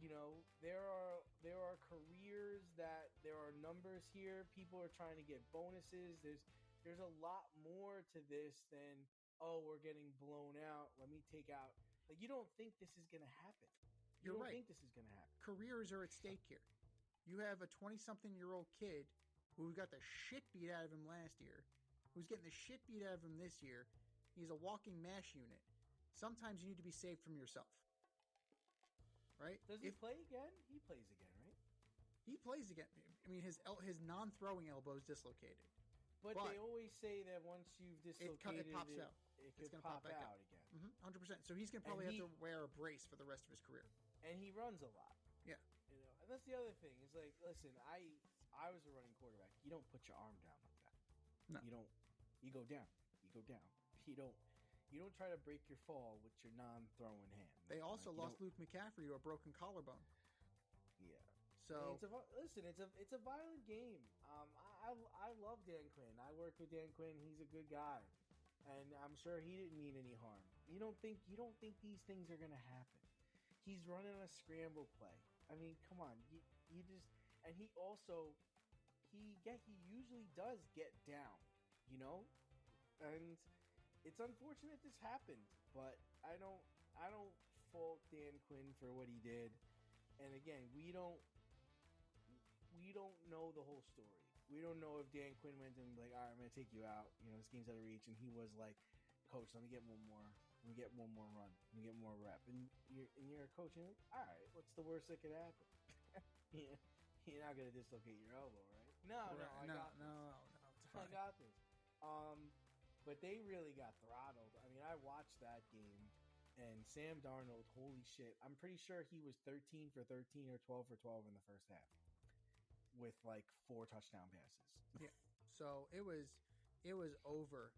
Speaker 1: There are careers there are numbers here. People are trying to get bonuses. There's a lot more to this than, oh, we're getting blown out. Let me take out. Like, you don't think this is going to happen.
Speaker 2: You're right.
Speaker 1: Think this is going to happen.
Speaker 2: Careers are at stake here. You have a 20-something-year-old kid who got the shit beat out of him last year, who's getting the shit beat out of him this year. He's a walking mash unit. Sometimes you need to be saved from yourself. Right?
Speaker 1: Does he play again? He plays again, right?
Speaker 2: He plays again. I mean, his non-throwing elbow is dislocated.
Speaker 1: But they always say that once you've dislocated
Speaker 2: it pops out.
Speaker 1: It's going to pop back out again.
Speaker 2: 100%. So he's going to probably have to wear a brace for the rest of his career.
Speaker 1: And he runs a lot.
Speaker 2: Yeah.
Speaker 1: And that's the other thing. It's like, listen, I was a running quarterback. You don't put your arm down like that.
Speaker 2: No.
Speaker 1: You don't. You go down. You don't try to break your fall with your non-throwing hand.
Speaker 2: They also lost Luke McCaffrey to a broken collarbone.
Speaker 1: Yeah.
Speaker 2: So
Speaker 1: it's a violent game. I love Dan Quinn. I worked with Dan Quinn. He's a good guy, and I'm sure he didn't mean any harm. You don't think these things are gonna happen? He's running a scramble play. I mean, come on. You just, and he usually does get down. And it's unfortunate this happened, but I don't fault Dan Quinn for what he did. And again, we don't know the whole story. We don't know if Dan Quinn went and like, all right, I'm going to take you out. This game's out of reach. And he was like, coach, let me get one more run. Let me get more rep. And you're a coach. And you're like, all right, what's the worst that could happen? You're not going to dislocate your elbow, right? No, I got this. I got this. But they really got throttled. I mean, I watched that game, and Sam Darnold, holy shit. I'm pretty sure he was 13 for 13 or 12 for 12 in the first half with like 4 touchdown passes.
Speaker 2: Yeah. So it was over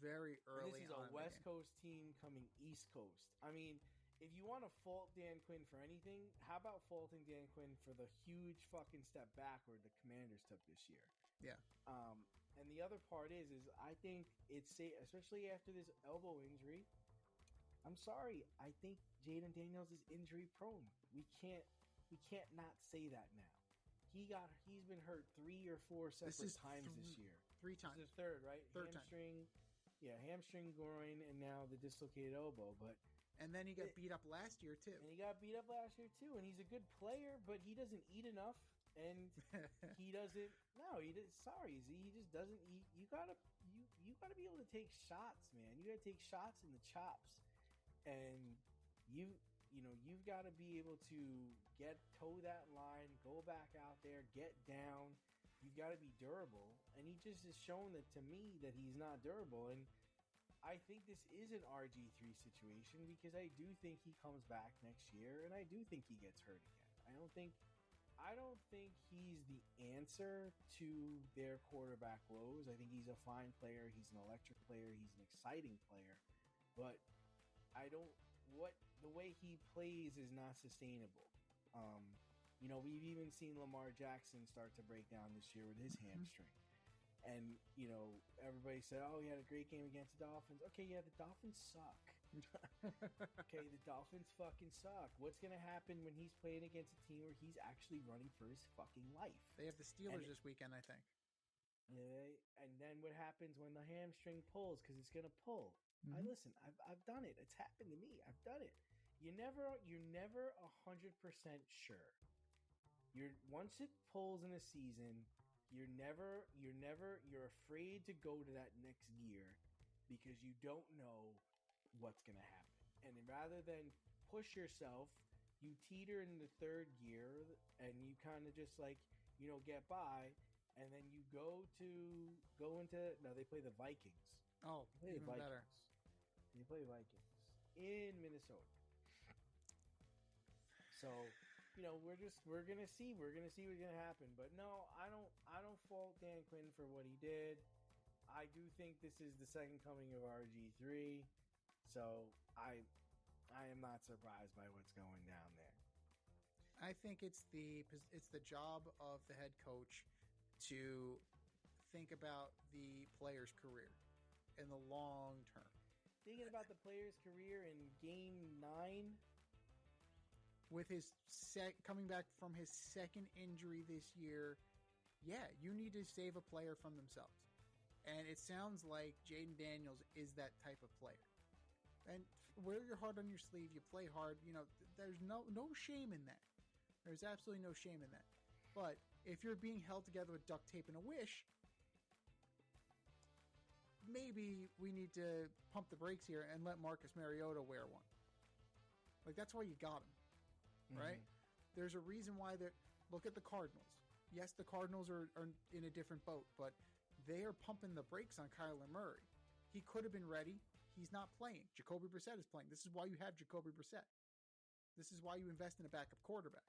Speaker 2: very early.
Speaker 1: And this is a West Coast team coming East Coast. I mean, if you want to fault Dan Quinn for anything, how about faulting Dan Quinn for the huge fucking step backward the Commanders took this year?
Speaker 2: Yeah.
Speaker 1: And the other part is I think it's safe, especially after this elbow injury. I'm sorry. I think Jaden Daniels is injury prone. We can't not say that now. He's been hurt 3 or 4 separate times this year.
Speaker 2: 3 times.
Speaker 1: This is the third, right?
Speaker 2: Third
Speaker 1: hamstring. Time. Yeah, hamstring, groin, and now the dislocated elbow.
Speaker 2: And then he got beat up last year too.
Speaker 1: And he's a good player, but he doesn't eat enough. And he doesn't. No, he does. Sorry, Z. He just doesn't eat. You gotta be able to take shots, man. You gotta take shots in the chops, and you've got to be able to toe that line, go back out there, get down. You've got to be durable, and he just has shown that to me that he's not durable. And I think this is an RG3 situation because I do think he comes back next year, and I do think he gets hurt again. I don't think he's the answer to their quarterback woes. I think he's a fine player. He's an electric player. He's an exciting player. But the way he plays is not sustainable. We've even seen Lamar Jackson start to break down this year with his hamstring. And, everybody said, oh, he had a great game against the Dolphins. Okay, yeah, the Dolphins suck. Okay, the Dolphins fucking suck. What's going to happen when he's playing against a team where he's actually running for his fucking life?
Speaker 2: They have the Steelers this weekend, I think.
Speaker 1: Yeah, and then what happens when the hamstring pulls? Because it's going to pull. Mm-hmm. I've done it. It's happened to me. I've done it. You're never 100% sure. Once it pulls in a season, you're afraid to go to that next gear because you don't know what's going to happen. And rather than push yourself, you teeter in the third gear and you kind of just get by, and then you go into they play the Vikings.
Speaker 2: Oh, even better.
Speaker 1: They play Vikings in Minnesota. So we're gonna see what's gonna happen. But no, I don't fault Dan Quinn for what he did. I do think this is the second coming of RG3, so I am not surprised by what's going down there.
Speaker 2: I think it's the job of the head coach to think about the player's career in the long term.
Speaker 1: Thinking about the player's career in Game 9,
Speaker 2: with his coming back from his second injury this year, yeah, you need to save a player from themselves. And it sounds like Jaden Daniels is that type of player. And wear your heart on your sleeve. You play hard. There's no shame in that. There's absolutely no shame in that. But if you're being held together with duct tape and a wish, maybe we need to pump the brakes here and let Marcus Mariota wear one. Like, that's why you got him, right? Mm-hmm. There's a reason why look at the Cardinals. Yes, the Cardinals are in a different boat, but they are pumping the brakes on Kyler Murray. He could have been ready. He's not playing. Jacoby Brissett is playing. This is why you have Jacoby Brissett. This is why you invest in a backup quarterback.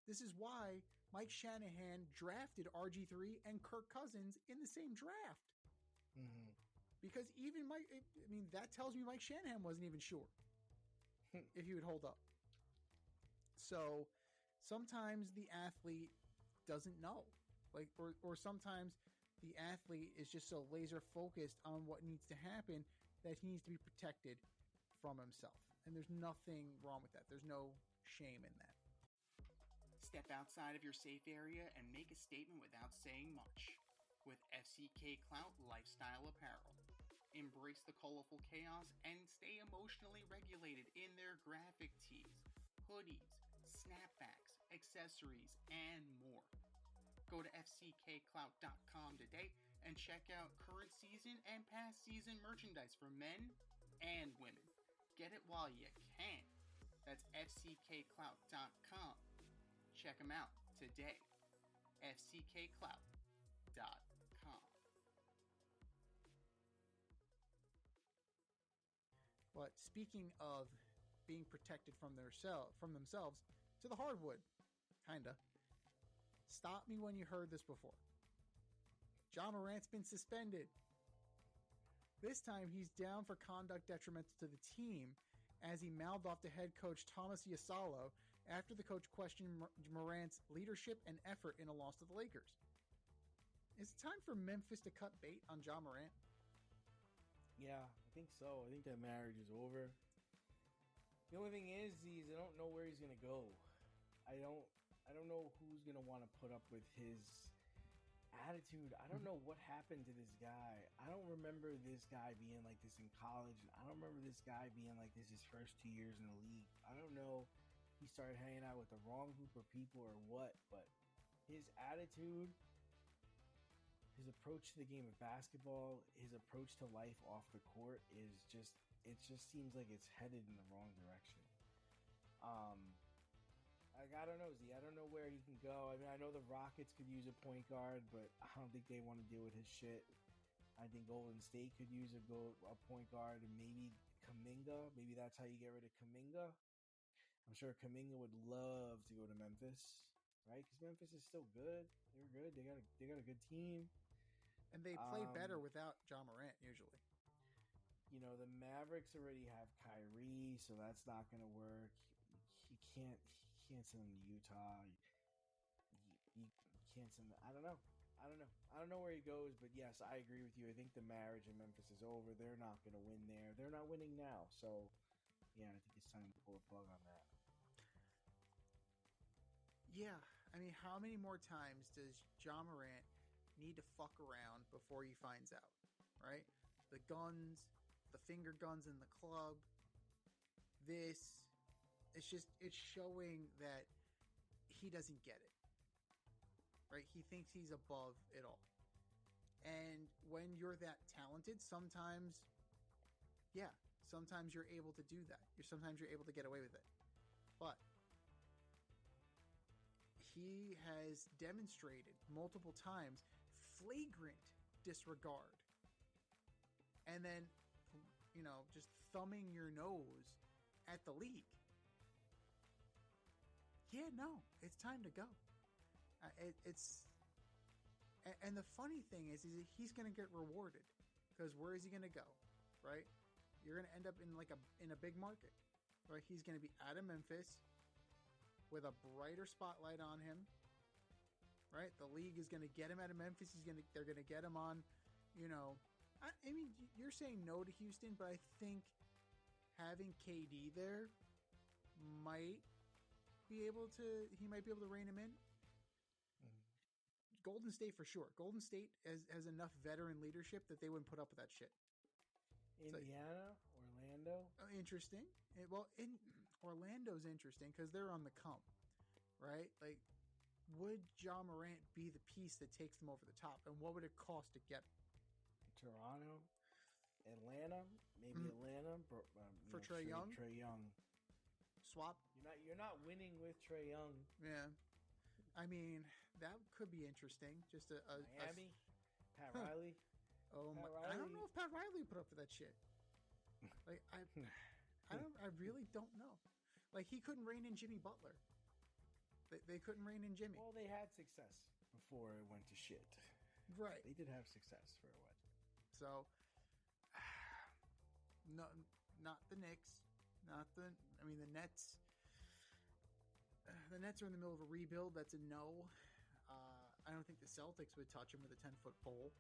Speaker 2: This is why Mike Shanahan drafted RG3 and Kirk Cousins in the same draft.
Speaker 1: Mm-hmm.
Speaker 2: Because even that tells me Mike Shanahan wasn't even sure if he would hold up. So sometimes the athlete doesn't know, or sometimes the athlete is just so laser focused on what needs to happen that he needs to be protected from himself. And there's nothing wrong with that. There's no shame in that.
Speaker 5: Step outside of your safe area and make a statement without saying much with FCK Clout Lifestyle Apparel. Embrace the colorful chaos and stay emotionally regulated in their graphic tees, hoodies, snapbacks, accessories, and more. Go to fckclout.com today and check out current season and past season merchandise for men and women. Get it while you can. That's fckclout.com. Check them out today. fckclout.com.
Speaker 2: But speaking of being protected from themselves, to the hardwood, kinda. Stop me when you heard this before. Ja Morant's been suspended. This time he's down for conduct detrimental to the team as he mouthed off to head coach Thomas Yasalo after the coach questioned Morant's leadership and effort in a loss to the Lakers. Is it time for Memphis to cut bait on Ja Morant?
Speaker 1: Yeah, I think so. I think that marriage is over. The only thing is I don't know where he's gonna go. I don't know who's gonna want to put up with his attitude. I don't know what happened to this guy. I don't remember this guy being like this in college. I don't remember this guy being like this his first 2 years in the league. I don't know. He started hanging out with the wrong group of people or what, but his attitude, his approach to the game of basketball, his approach to life off the court is just, it just seems like it's headed in the wrong direction. I don't know, Z. I don't know where he can go. I mean, I know the Rockets could use a point guard, but I don't think they want to deal with his shit. I think Golden State could use a point guard, and maybe Kuminga. Maybe that's how you get rid of Kuminga. I'm sure Kuminga would love to go to Memphis, right? Because Memphis is still good. They're good. They got a good team,
Speaker 2: and they play better without Ja Morant usually.
Speaker 1: The Mavericks already have Kyrie, so that's not going to work. You can't send him to Utah. You can't send him. I don't know. I don't know where he goes, but yes, I agree with you. I think the marriage in Memphis is over. They're not going to win there. They're not winning now. So, yeah, I think it's time to pull a plug on that.
Speaker 2: Yeah, I mean, how many more times does Ja Morant need to fuck around before he finds out, right? The guns, the finger guns in the club, it's showing that he doesn't get it, right? He thinks he's above it all. And when you're that talented, sometimes you're able to do that. Sometimes you're able to get away with it. But he has demonstrated multiple times flagrant disregard. And then, just thumbing your nose at the league. yeah, no, it's time to go. And the funny thing is he's going to get rewarded because where is he going to go, right? You're going to end up in a big market, right? He's going to be out of Memphis with a brighter spotlight on him, right? The league is going to get him out of Memphis. They're going to get him on, I mean, you're saying no to Houston, but I think having KD there might be able to rein him in. Golden State for sure. Golden State has enough veteran leadership that they wouldn't put up with that shit.
Speaker 1: Indiana, Orlando.
Speaker 2: Interesting. Orlando's interesting because they're on the come, right? Like, would Ja Morant be the piece that takes them over the top, and what would it cost to get him?
Speaker 1: Toronto, Atlanta, maybe Atlanta
Speaker 2: for Trae Young.
Speaker 1: Trae Young
Speaker 2: swap.
Speaker 1: You're not winning with Trae Young.
Speaker 2: Yeah, I mean that could be interesting. Just a
Speaker 1: Miami, Pat Riley.
Speaker 2: Oh my! I don't know if Pat Riley put up for that shit. Like I really don't know. Like he couldn't rein in Jimmy Butler. They couldn't rein in Jimmy.
Speaker 1: Well, they had success before it went to shit.
Speaker 2: Right.
Speaker 1: They did have success for a while.
Speaker 2: So, no, not the Knicks. The Nets. The Nets are in the middle of a rebuild. That's a no. I don't think the Celtics would touch him with a 10-foot pole.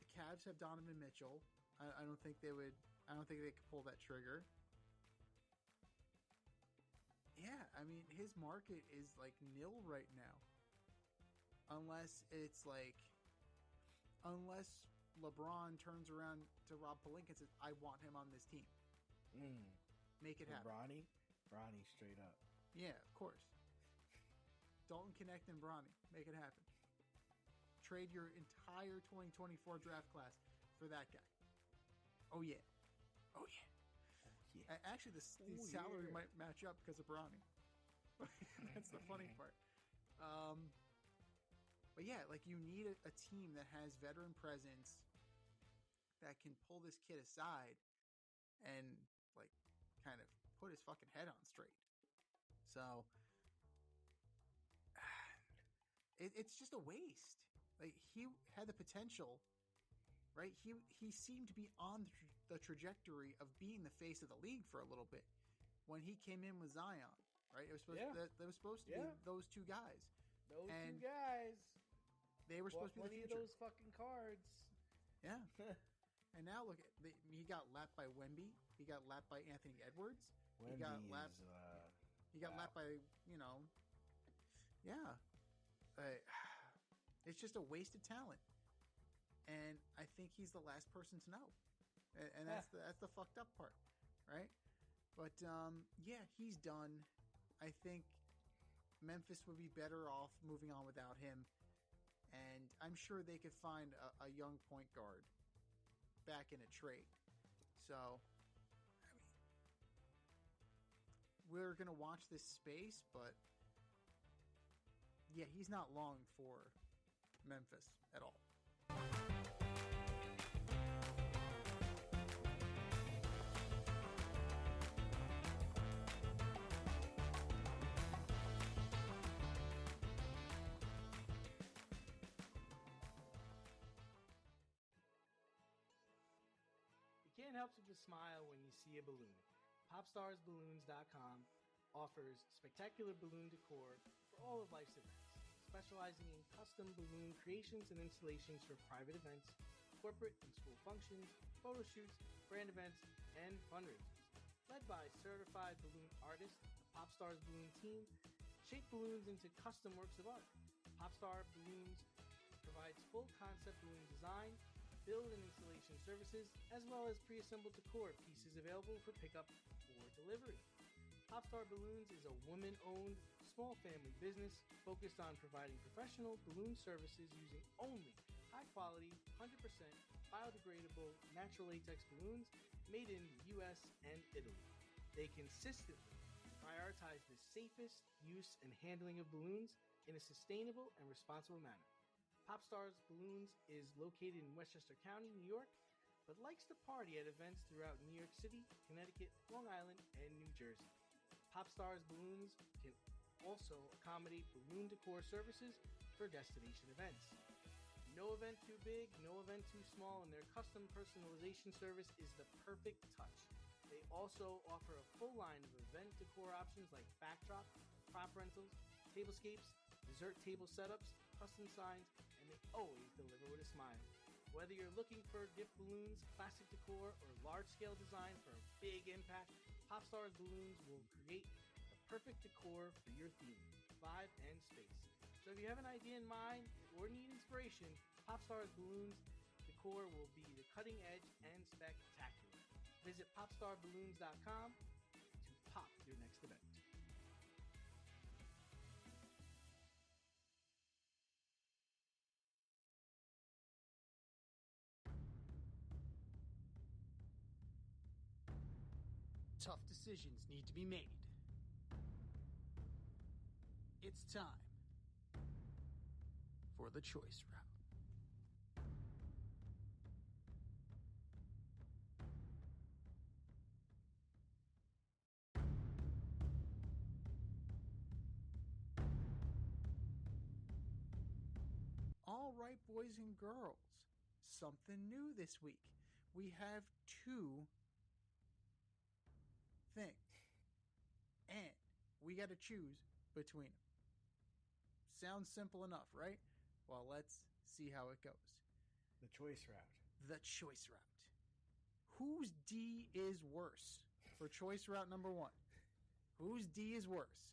Speaker 2: The Cavs have Donovan Mitchell. I don't think they would. I don't think they could pull that trigger. Yeah, I mean, his market is like nil right now. Unless LeBron turns around to Rob Pelinka and says, I want him on this team. Make it happen.
Speaker 1: Bronny straight up.
Speaker 2: Yeah, of course. Dalton Connect and Bronny. Make it happen. Trade your entire 2024 draft class for that guy. Oh, yeah. Actually, the salary might match up because of Bronny. That's the funny part. But yeah, like you need a team that has veteran presence that can pull this kid aside and like kind of put his fucking head on straight. So it's just a waste. Like he had the potential, right? He seemed to be on the trajectory of being the face of the league for a little bit when he came in with Zion, right? It was supposed to be those two guys. They were supposed to be the future.
Speaker 1: Of those fucking cards.
Speaker 2: Yeah. And now look, he got lapped by Wemby. He got lapped by Anthony Edwards. He got lapped by, yeah. It's just a wasted talent. And I think he's the last person to know. And that's the fucked up part, right? But yeah, he's done. I think Memphis would be better off moving on without him. And I'm sure they could find a young point guard back in a trade. So, I mean, we're going to watch this space, but yeah, he's not long for Memphis at all.
Speaker 1: Can't help but smile when you see a balloon. PopstarsBalloons.com offers spectacular balloon decor for all of life's events, specializing in custom balloon creations and installations for private events, corporate and school functions, photo shoots, brand events, and fundraisers. Led by certified balloon artists, the Popstars Balloon team shape balloons into custom works of art. Popstar Balloons provides full concept balloon design, build and installation services, as well as pre-assembled decor pieces available for pickup or delivery. Popstar Balloons is a woman-owned, small family business focused on providing professional balloon services using only high-quality, 100% biodegradable natural latex balloons made in the U.S. and Italy. They consistently prioritize the safest use and handling of balloons in a sustainable and responsible manner. Popstars Balloons is located in Westchester County, New York, but likes to party at events throughout New York City, Connecticut, Long Island, and New Jersey. Popstars Balloons can also accommodate balloon decor services for destination events. No event too big, no event too small, and their custom personalization service is the perfect touch. They also offer a full line of event decor options like backdrop, prop rentals, tablescapes, dessert table setups, custom signs, and they always deliver with a smile. Whether you're looking for gift balloons, classic decor, or large-scale design for a big impact, Popstars Balloons will create the perfect decor for your theme, vibe, and space. So if you have an idea in mind or need inspiration, Popstars Balloons decor will be the cutting edge and spectacular. Visit popstarballoons.com to pop your next event.
Speaker 2: Tough decisions need to be made. It's time for the choice route. All right, boys and girls, something new this week. We have two things, and we got to choose between them. Sounds simple enough, right? Well, let's see how it goes.
Speaker 1: The choice route.
Speaker 2: The choice route. Whose D is worse for choice route number one? Whose D is worse?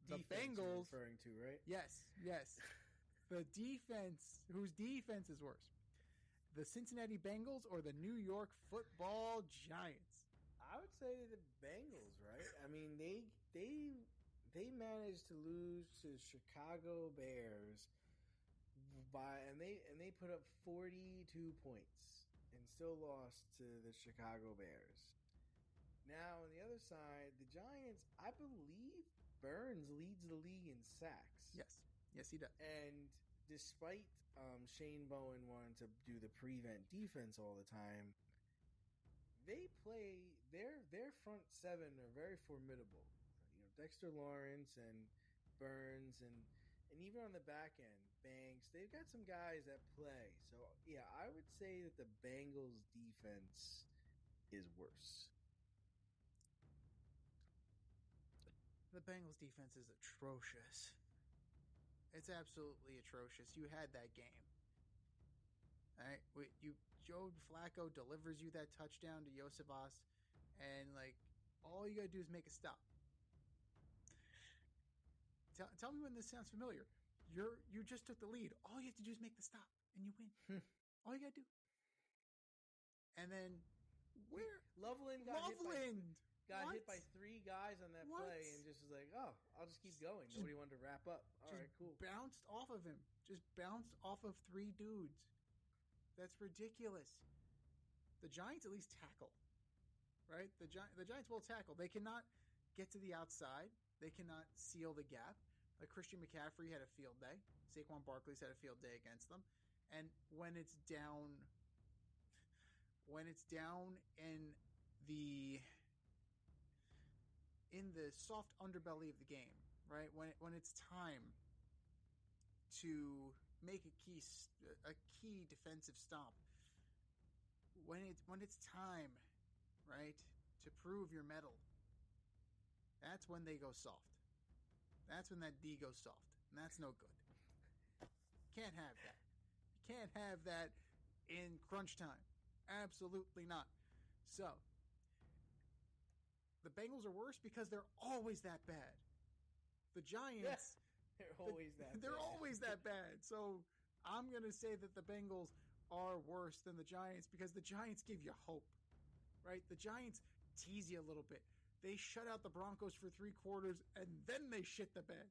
Speaker 2: The
Speaker 1: Defense you're
Speaker 2: Bengals.
Speaker 1: referring to, right?
Speaker 2: Yes. The defense. Whose defense is worse? The Cincinnati Bengals or the New York Football Giants?
Speaker 1: I would say the Bengals, right? I mean, they managed to lose to the Chicago Bears and they put up 42 points and still lost to the Chicago Bears. Now on the other side, the Giants, I believe Burns leads the league in sacks.
Speaker 2: Yes, he does.
Speaker 1: And despite Shane Bowen wanting to do the prevent defense all the time, they play their front seven are very formidable. You know, Dexter Lawrence and Burns and even on the back end, Banks, they've got some guys that play. So yeah, I would say that the Bengals defense is worse.
Speaker 2: The Bengals defense is atrocious. It's absolutely atrocious. You had that game. All right, Joe Flacco delivers you that touchdown to Joseph, and all you gotta do is make a stop. Tell me when this sounds familiar. You just took the lead. All you have to do is make the stop, and you win. All you gotta do. And then
Speaker 1: Loveland got hit by three guys on that play, and just was like, "Oh, I'll just keep going." Nobody wanted to wrap up. All right, cool.
Speaker 2: Bounced off of him. Just bounced off of three dudes. That's ridiculous. The Giants at least tackle, right? The Giants will tackle. They cannot get to the outside. They cannot seal the gap. Christian McCaffrey had a field day. Saquon Barkley's had a field day against them. And when it's down in the soft underbelly of the game, right? When it's time to make a key defensive stop, when it's time, right, to prove your mettle, that's when they go soft. That's when that D goes soft, and that's no good. Can't have that. You can't have that in crunch time. Absolutely not. So, the Bengals are worse because they're always that bad. The Giants...
Speaker 1: They're always
Speaker 2: that bad. So, I'm going to say that the Bengals are worse than the Giants because the Giants give you hope, right? The Giants tease you a little bit. They shut out the Broncos for 3 quarters, and then they shit the bed.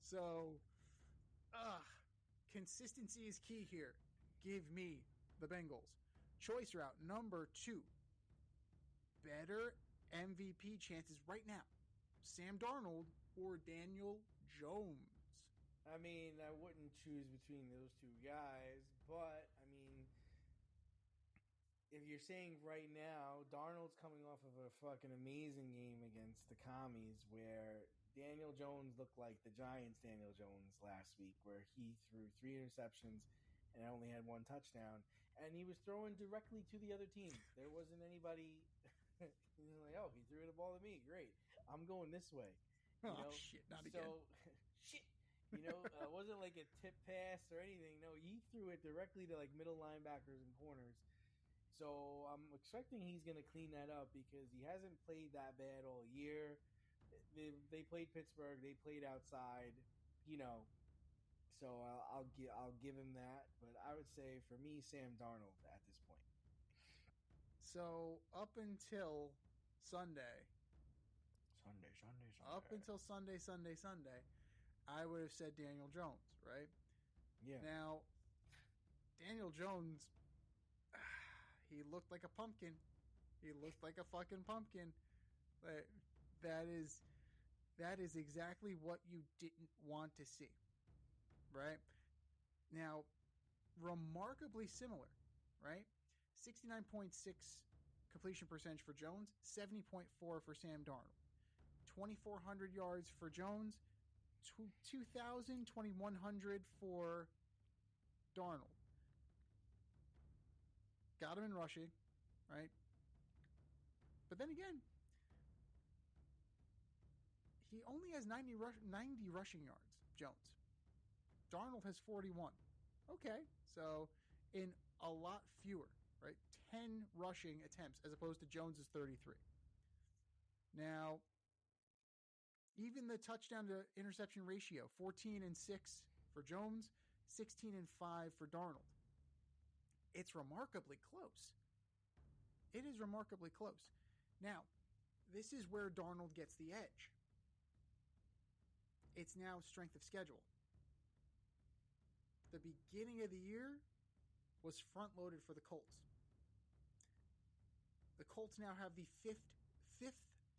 Speaker 2: So, consistency is key here. Give me the Bengals. Choice route number 2. Better MVP chances right now. Sam Darnold or Daniel Jones?
Speaker 1: I mean, I wouldn't choose between those two guys, but, I mean, if you're saying right now, Darnold's coming off of a fucking amazing game against the Commies where Daniel Jones looked like the Giants' Daniel Jones last week, where he threw 3 interceptions and only had 1 touchdown, and he was throwing directly to the other team. There wasn't anybody like, oh, he threw the ball to me. Great, I'm going this way.
Speaker 2: Shit, not again.
Speaker 1: Shit. It wasn't like a tip pass or anything. No, he threw it directly to like middle linebackers and corners. So I'm expecting he's going to clean that up because he hasn't played that bad all year. They played Pittsburgh. They played outside. So I'll give him that. But I would say for me, Sam Darnold at this point.
Speaker 2: So up until Sunday. Up until Sunday, I would have said Daniel Jones, right?
Speaker 1: Yeah.
Speaker 2: Now, Daniel Jones, he looked like a pumpkin. He looked like a fucking pumpkin. But that is exactly what you didn't want to see, right? Now, remarkably similar, right? 69.6 completion percentage for Jones, 70.4 for Sam Darnold. 2,400 yards for Jones, 2,000, 2,100 for Darnold. Got him in rushing, right? But then again, he only has 90 rushing yards, Jones. Darnold has 41. Okay, so in a lot fewer, right? 10 rushing attempts as opposed to Jones's 33. Now, even the touchdown to interception ratio, 14-6 for Jones, 16-5 for Darnold. It's remarkably close. It is remarkably close. Now, this is where Darnold gets the edge. It's now strength of schedule. The beginning of the year was front-loaded for the Colts. The Colts now have the fifth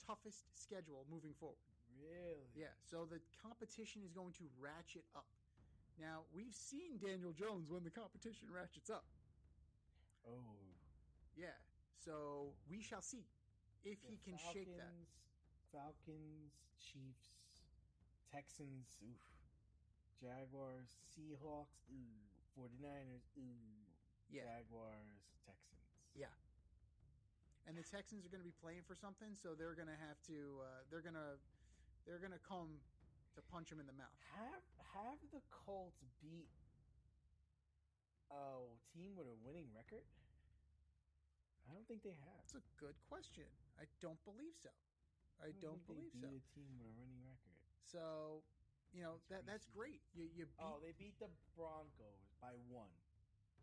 Speaker 2: toughest schedule moving forward.
Speaker 1: Really?
Speaker 2: Yeah, so the competition is going to ratchet up. Now, we've seen Daniel Jones when the competition ratchets up.
Speaker 1: Oh.
Speaker 2: Yeah, so we shall see if he can shake that.
Speaker 1: Falcons, Chiefs, Texans, oof. Jaguars, Seahawks, ooh. 49ers, ooh. Yeah. Jaguars, Texans.
Speaker 2: Yeah. And the Texans are going to be playing for something, so they're going to have to they're going to come to punch him in the mouth.
Speaker 1: Have the Colts beat a team with a winning record? I don't think they have.
Speaker 2: That's a good question. I don't believe so. I don't believe so.
Speaker 1: They beat a team with a winning record.
Speaker 2: So, that's great. You beat...
Speaker 1: Oh, they beat the Broncos by 1.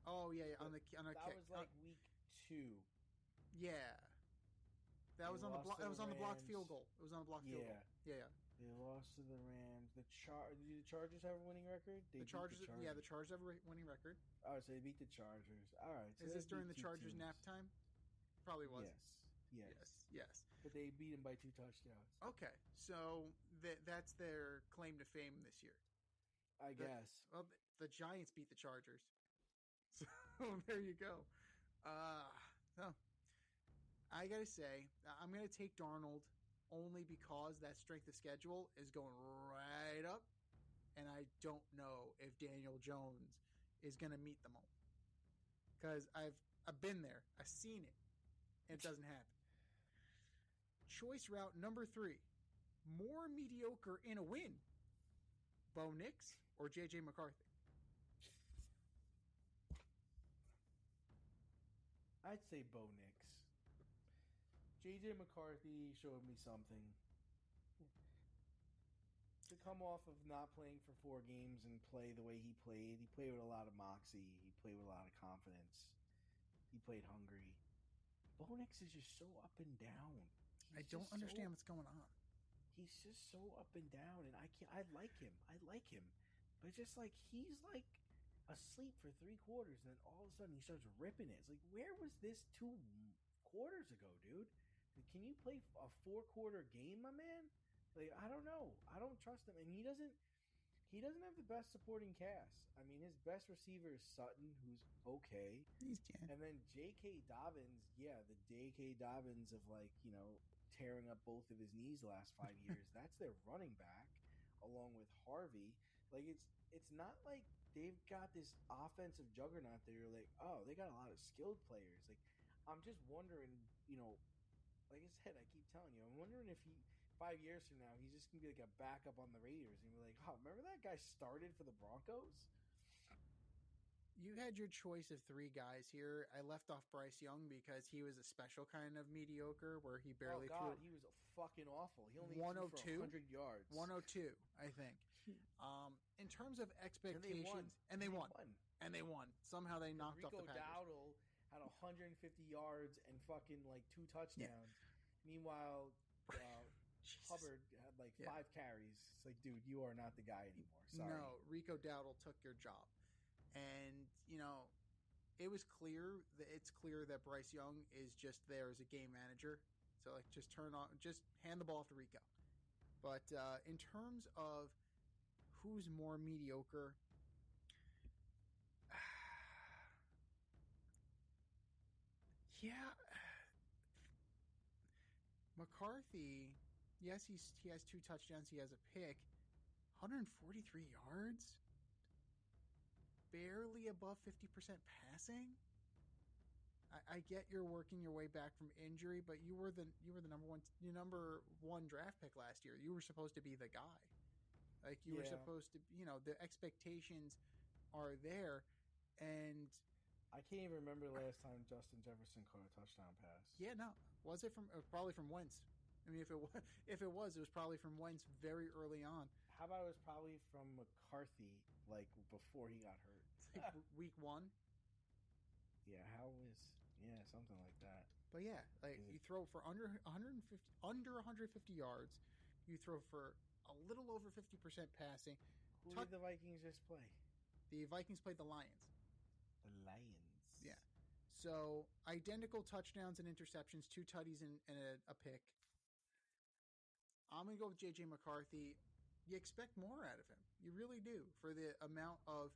Speaker 2: Oh yeah, on a
Speaker 1: that
Speaker 2: kick.
Speaker 1: was like week 2.
Speaker 2: Yeah. That was on the blocked field goal. It was on the blocked field goal. Yeah.
Speaker 1: They lost to the Rams. Do the Chargers have a winning record?
Speaker 2: The Chargers have a winning record.
Speaker 1: Oh, so they beat the Chargers. All right. So
Speaker 2: is this during the Chargers nap time? Probably was.
Speaker 1: Yes. But they beat him by 2 touchdowns.
Speaker 2: Okay, so that's their claim to fame this year.
Speaker 1: I guess.
Speaker 2: Well, the Giants beat the Chargers. So there you go. So I got to say, I'm going to take Darnold only because that strength of schedule is going right up, and I don't know if Daniel Jones is going to meet them all. Because I've been there. I've seen it, and it doesn't happen. Choice route number 3. More mediocre in a win. Bo Nix or J.J. McCarthy?
Speaker 1: I'd say Bo Nix. J.J. McCarthy showed me something. To come off of not playing for 4 games and play the way he played with a lot of moxie. He played with a lot of confidence. He played hungry. Bo Nix is just so up and down.
Speaker 2: I don't understand what's going on.
Speaker 1: He's just so up and down, and I like him. But it's just like he's like asleep for 3 quarters, and then all of a sudden he starts ripping it. It's like, where was this 2 quarters ago, dude? Can you play a 4-quarter game, my man? Like, I don't know. I don't trust him, and he doesn't have the best supporting cast. I mean, his best receiver is Sutton, who's okay.
Speaker 2: He's Jan.
Speaker 1: And then J.K. Dobbins, the J.K. Dobbins of tearing up both of his knees the last 5 years. That's their running back, along with Harvey. Like it's not like they've got this offensive juggernaut that you're like, oh, they got a lot of skilled players. Like I'm just wondering, like I said, I keep telling you, I'm wondering if 5 years from now he's just gonna be like a backup on the Raiders and be like, oh, remember that guy started for the Broncos?
Speaker 2: You had your choice of 3 guys here. I left off Bryce Young because he was a special kind of mediocre where he barely threw.
Speaker 1: He was fucking awful. He only
Speaker 2: 102?
Speaker 1: threw for 100 yards.
Speaker 2: 102, I think. In terms of expectations, and they won. Somehow they knocked off the Packers.
Speaker 1: Rico Dowdle had 150 yards and fucking 2 touchdowns. Yeah. Meanwhile, Hubbard had 5 carries. It's like, dude, you are not the guy anymore. Sorry.
Speaker 2: No, Rico Dowdle took your job. And, it was clear that Bryce Young is just there as a game manager. So, just hand the ball off to Rico. But in terms of who's more mediocre, McCarthy, yes, he has 2 touchdowns. He has a pick. 143 yards? Barely above 50% passing. I get you're working your way back from injury, but you were the number one draft pick last year. You were supposed to be the guy. You were supposed to, the expectations are there, and
Speaker 1: I can't even remember the last time Justin Jefferson caught a touchdown pass.
Speaker 2: Yeah, no, was it probably from Wentz? I mean, if it was probably from Wentz very early on.
Speaker 1: How about it was probably from McCarthy, before he got hurt?
Speaker 2: Week 1?
Speaker 1: Yeah, something like that.
Speaker 2: But yeah, you throw for under 150 yards, you throw for a little over 50% passing.
Speaker 1: Who did the Vikings just play?
Speaker 2: The Vikings played the Lions.
Speaker 1: The Lions.
Speaker 2: Yeah. So identical touchdowns and interceptions, 2 tutties and a pick. I'm gonna go with J.J. McCarthy. You expect more out of him. You really do for the amount of.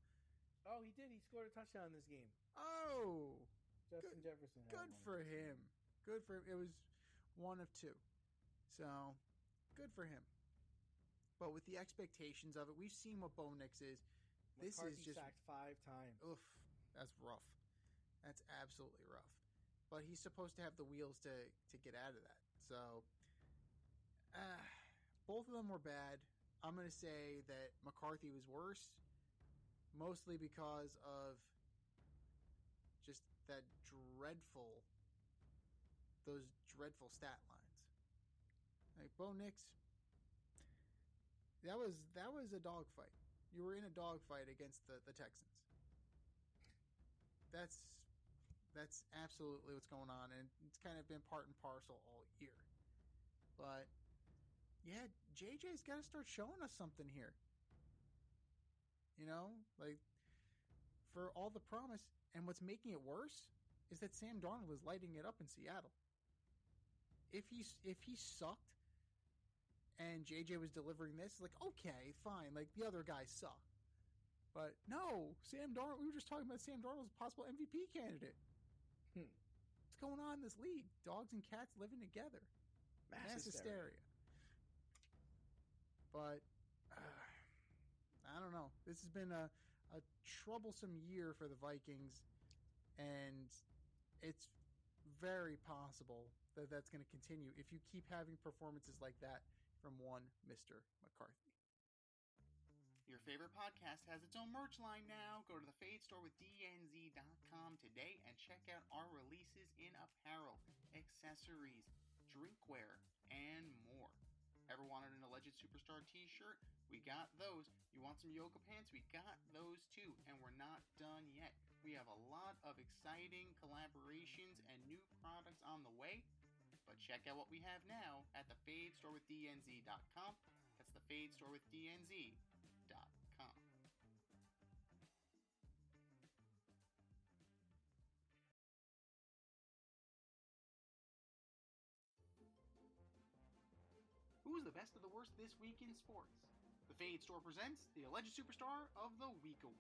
Speaker 1: Oh, he did. He scored a touchdown in this game.
Speaker 2: Oh,
Speaker 1: Justin Jefferson.
Speaker 2: Good for him. Good for him. It was 1 of 2. So, good for him. But with the expectations of it, we've seen what Bo Nix is. This
Speaker 1: McCarthy
Speaker 2: is just
Speaker 1: sacked 5 times.
Speaker 2: Oof, that's rough. That's absolutely rough. But he's supposed to have the wheels to get out of that. So, both of them were bad. I'm going to say that McCarthy was worse, mostly because of just those dreadful stat lines. Bo Nix, that was a dogfight. You were in a dogfight against the Texans. That's absolutely what's going on, and it's kind of been part and parcel all year. But yeah, JJ's got to start showing us something here. For all the promise. And what's making it worse is that Sam Darnold is lighting it up in Seattle. If he sucked and JJ was delivering this, okay, fine. The other guys suck. But no, Sam Darnold, we were just talking about Sam Darnold as a possible MVP candidate. What's going on in this league? Dogs and cats living together. Mass hysteria. But I don't know. This has been a troublesome year for the Vikings, and it's very possible that that's going to continue if you keep having performances like that from one Mr. McCarthy.
Speaker 5: Your favorite podcast has its own merch line now. Go to the Fade Store with DNZ.com today and check out our releases in apparel, accessories, drinkware, and more. Ever wanted an Alleged Superstar t-shirt? We got those. You want some yoga pants? We got those too. And we're not done yet. We have a lot of exciting collaborations and new products on the way. But check out what we have now at the Fade Store with DNZ.com. That's the Fade Store with DNZ.com. Who's the best of the worst this week in sports? The Fade Store presents the Alleged Superstar of the Week Award.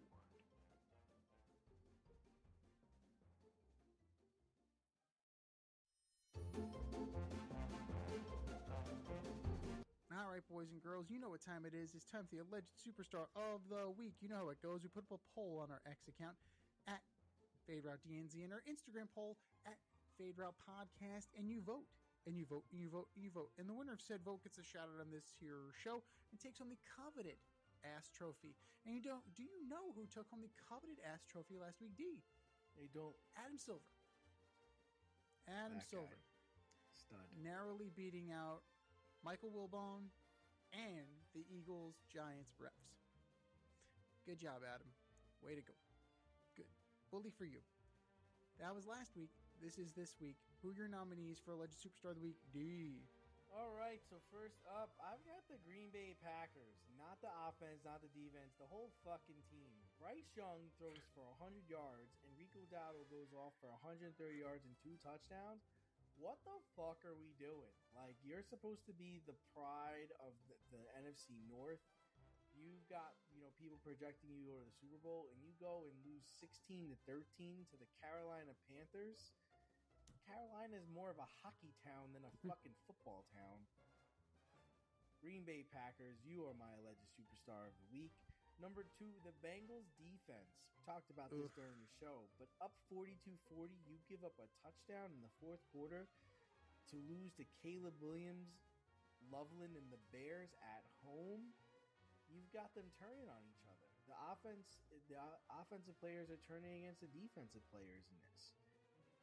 Speaker 2: All right, boys and girls, you know what time it is. It's time for the Alleged Superstar of the Week. You know how it goes. We put up a poll on our X account at FadeRouteDNZ and our Instagram poll at FadeRoutePodcast, and you vote. And you vote, and you vote, and you vote. And the winner of said vote gets a shout out on this here show and takes home the coveted ass trophy. And do you know who took home the coveted ass trophy last week, D?
Speaker 1: They don't.
Speaker 2: Adam Silver. Adam
Speaker 1: That
Speaker 2: Silver.
Speaker 1: guy. Stud.
Speaker 2: Narrowly beating out Michael Wilbon and the Eagles-Giants refs. Good job, Adam. Way to go. Good. Bully for you. That was last week. This is this week. Who are your nominees for Alleged Superstar of the Week? D.
Speaker 1: All right, so first up, I've got the Green Bay Packers. Not the offense, not the defense, the whole fucking team. Bryce Young throws for 100 yards, and Rico Dowdle goes off for 130 yards and 2 touchdowns. What the fuck are we doing? Like, you're supposed to be the pride of the NFC North. You've got, people projecting you to go to the Super Bowl, and you go and lose 16-13 to the Carolina Panthers. Carolina is more of a hockey town than a fucking football town. Green Bay Packers, you are my alleged superstar of the week. Number 2, the Bengals defense. We talked about this during the show, but up 42-40, you give up a touchdown in the fourth quarter to lose to Caleb Williams, Loveland, and the Bears at home. You've got them turning on each other. The offensive players are turning against the defensive players in this.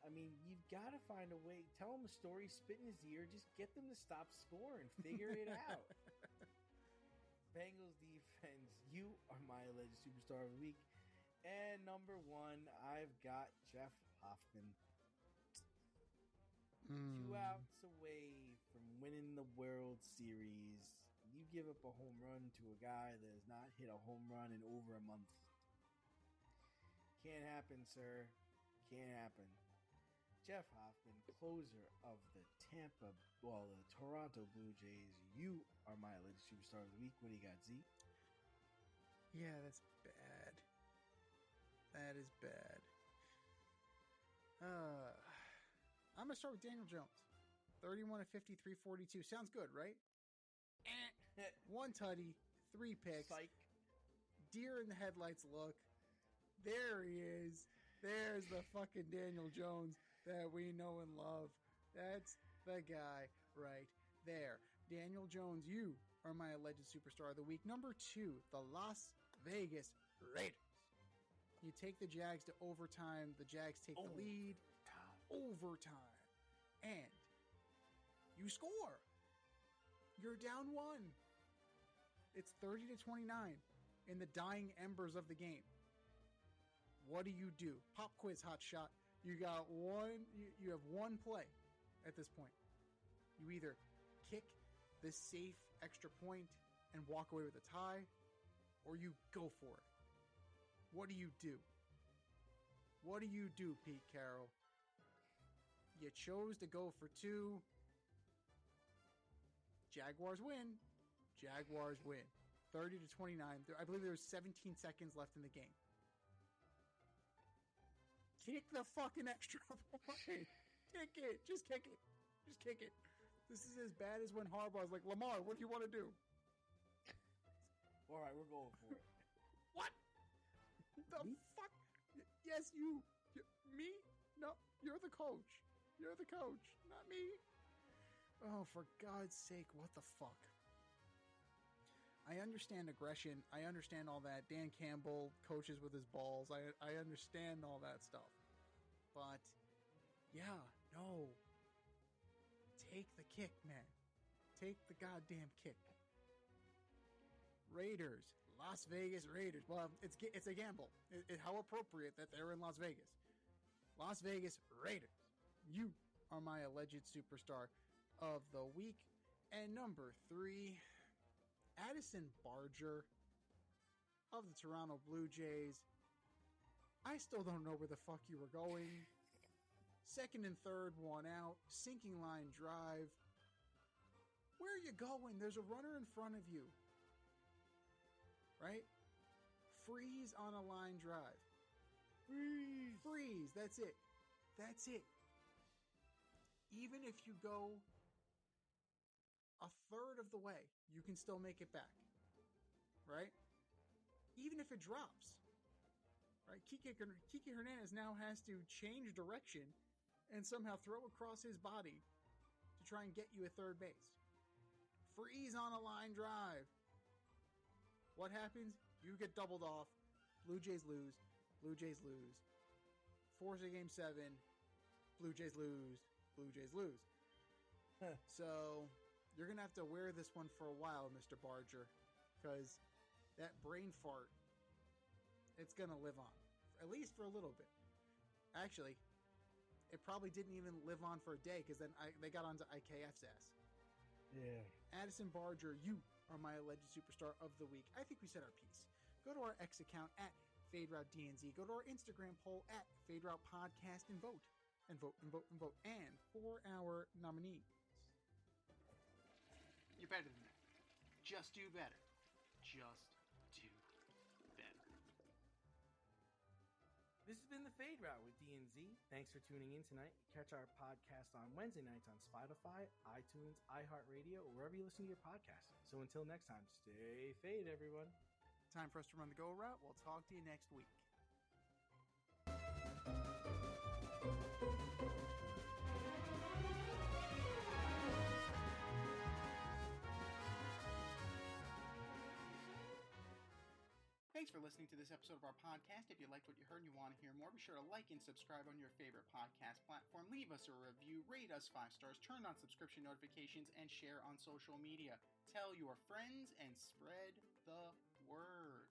Speaker 1: I mean, you've got to find a way. Tell them a story, spit in his ear, just get them to stop scoring. Figure it out. Bengals defense, you are my alleged superstar of the week. And number 1, I've got Jeff Hoffman. 2 outs away from winning the World Series. You give up a home run to a guy that has not hit a home run in over a month. Can't happen, sir. Can't happen. Jeff Hoffman, closer of the Toronto Blue Jays. You are my alleged superstar of the week. What do you got, Z?
Speaker 2: Yeah, that's bad. That is bad. I'm going to start with Daniel Jones. 31 of 50, 342. Sounds good, right? 1 tutty, 3 picks.
Speaker 1: Psych.
Speaker 2: Deer in the headlights look. There he is. There's the fucking Daniel Jones that we know and love. That's the guy right there. Daniel Jones, you are my alleged superstar of the week. Number 2, the Las Vegas Raiders. You take the Jags to overtime. The Jags take the lead. Overtime. And you score. You're down 1. It's 30-29 in the dying embers of the game. What do? Pop quiz, hot shot. You got one. You have 1 play at this point. You either kick this safe extra point and walk away with a tie, or you go for it. What do you do? What do you do, Pete Carroll? You chose to go for 2. Jaguars win. Jaguars win. 30-29. I believe there was 17 seconds left in the game. Kick the fucking extra point. Kick it. Just kick it. Just kick it. This is as bad as when Harbaugh's like, Lamar, what do you want to do?
Speaker 1: All right, we're going for it.
Speaker 2: What? The fuck? Yes, you. Me? No, you're the coach. You're the coach, not me. Oh, for God's sake, what the fuck? I understand aggression. I understand all that. Dan Campbell coaches with his balls. I understand all that stuff. But, yeah, no. Take the kick, man. Take the goddamn kick. Raiders. Las Vegas Raiders. Well, it's a gamble. How appropriate that they're in Las Vegas. Las Vegas Raiders. You are my alleged superstar of the week. And number 3... Addison Barger of the Toronto Blue Jays. I still don't know where the fuck you were going. 2nd and 3rd, 1 out. Sinking line drive. Where are you going? There's a runner in front of you. right? Freeze on a line drive. Freeze. That's it. That's it. Even if you go a third of the way, you can still make it back, right? Even if it drops, right? Kike Hernandez now has to change direction and somehow throw across his body to try and get you at third base. Freeze on a line drive. What happens? You get doubled off. Blue Jays lose. Blue Jays lose. Force a game 7. Blue Jays lose. Blue Jays lose. So you're going to have to wear this one for a while, Mr. Barger, because that brain fart, it's going to live on, at least for a little bit. Actually, it probably didn't even live on for a day, because then they got onto IKF's ass.
Speaker 1: Yeah.
Speaker 2: Addison Barger, you are my alleged superstar of the week. I think we said our piece. Go to our X account at FadeRouteDNZ. Go to our Instagram poll at FadeRoutePodcast and vote. And vote, and vote, and vote. And for our nominees.
Speaker 5: You're better than that. Just do better. Just do better.
Speaker 1: This has been the Fade Route with DNZ. Thanks for tuning in tonight. Catch our podcast on Wednesday nights on Spotify, iTunes, iHeartRadio, or wherever you listen to your podcasts. So until next time, stay fade, everyone.
Speaker 2: Time for us to run the go route. We'll talk to you next week.
Speaker 5: Thanks for listening to this episode of our podcast. If you liked what you heard and you want to hear more, be sure to like and subscribe on your favorite podcast platform. Leave us a review, rate us 5 stars, turn on subscription notifications, and share on social media. Tell your friends and spread the word.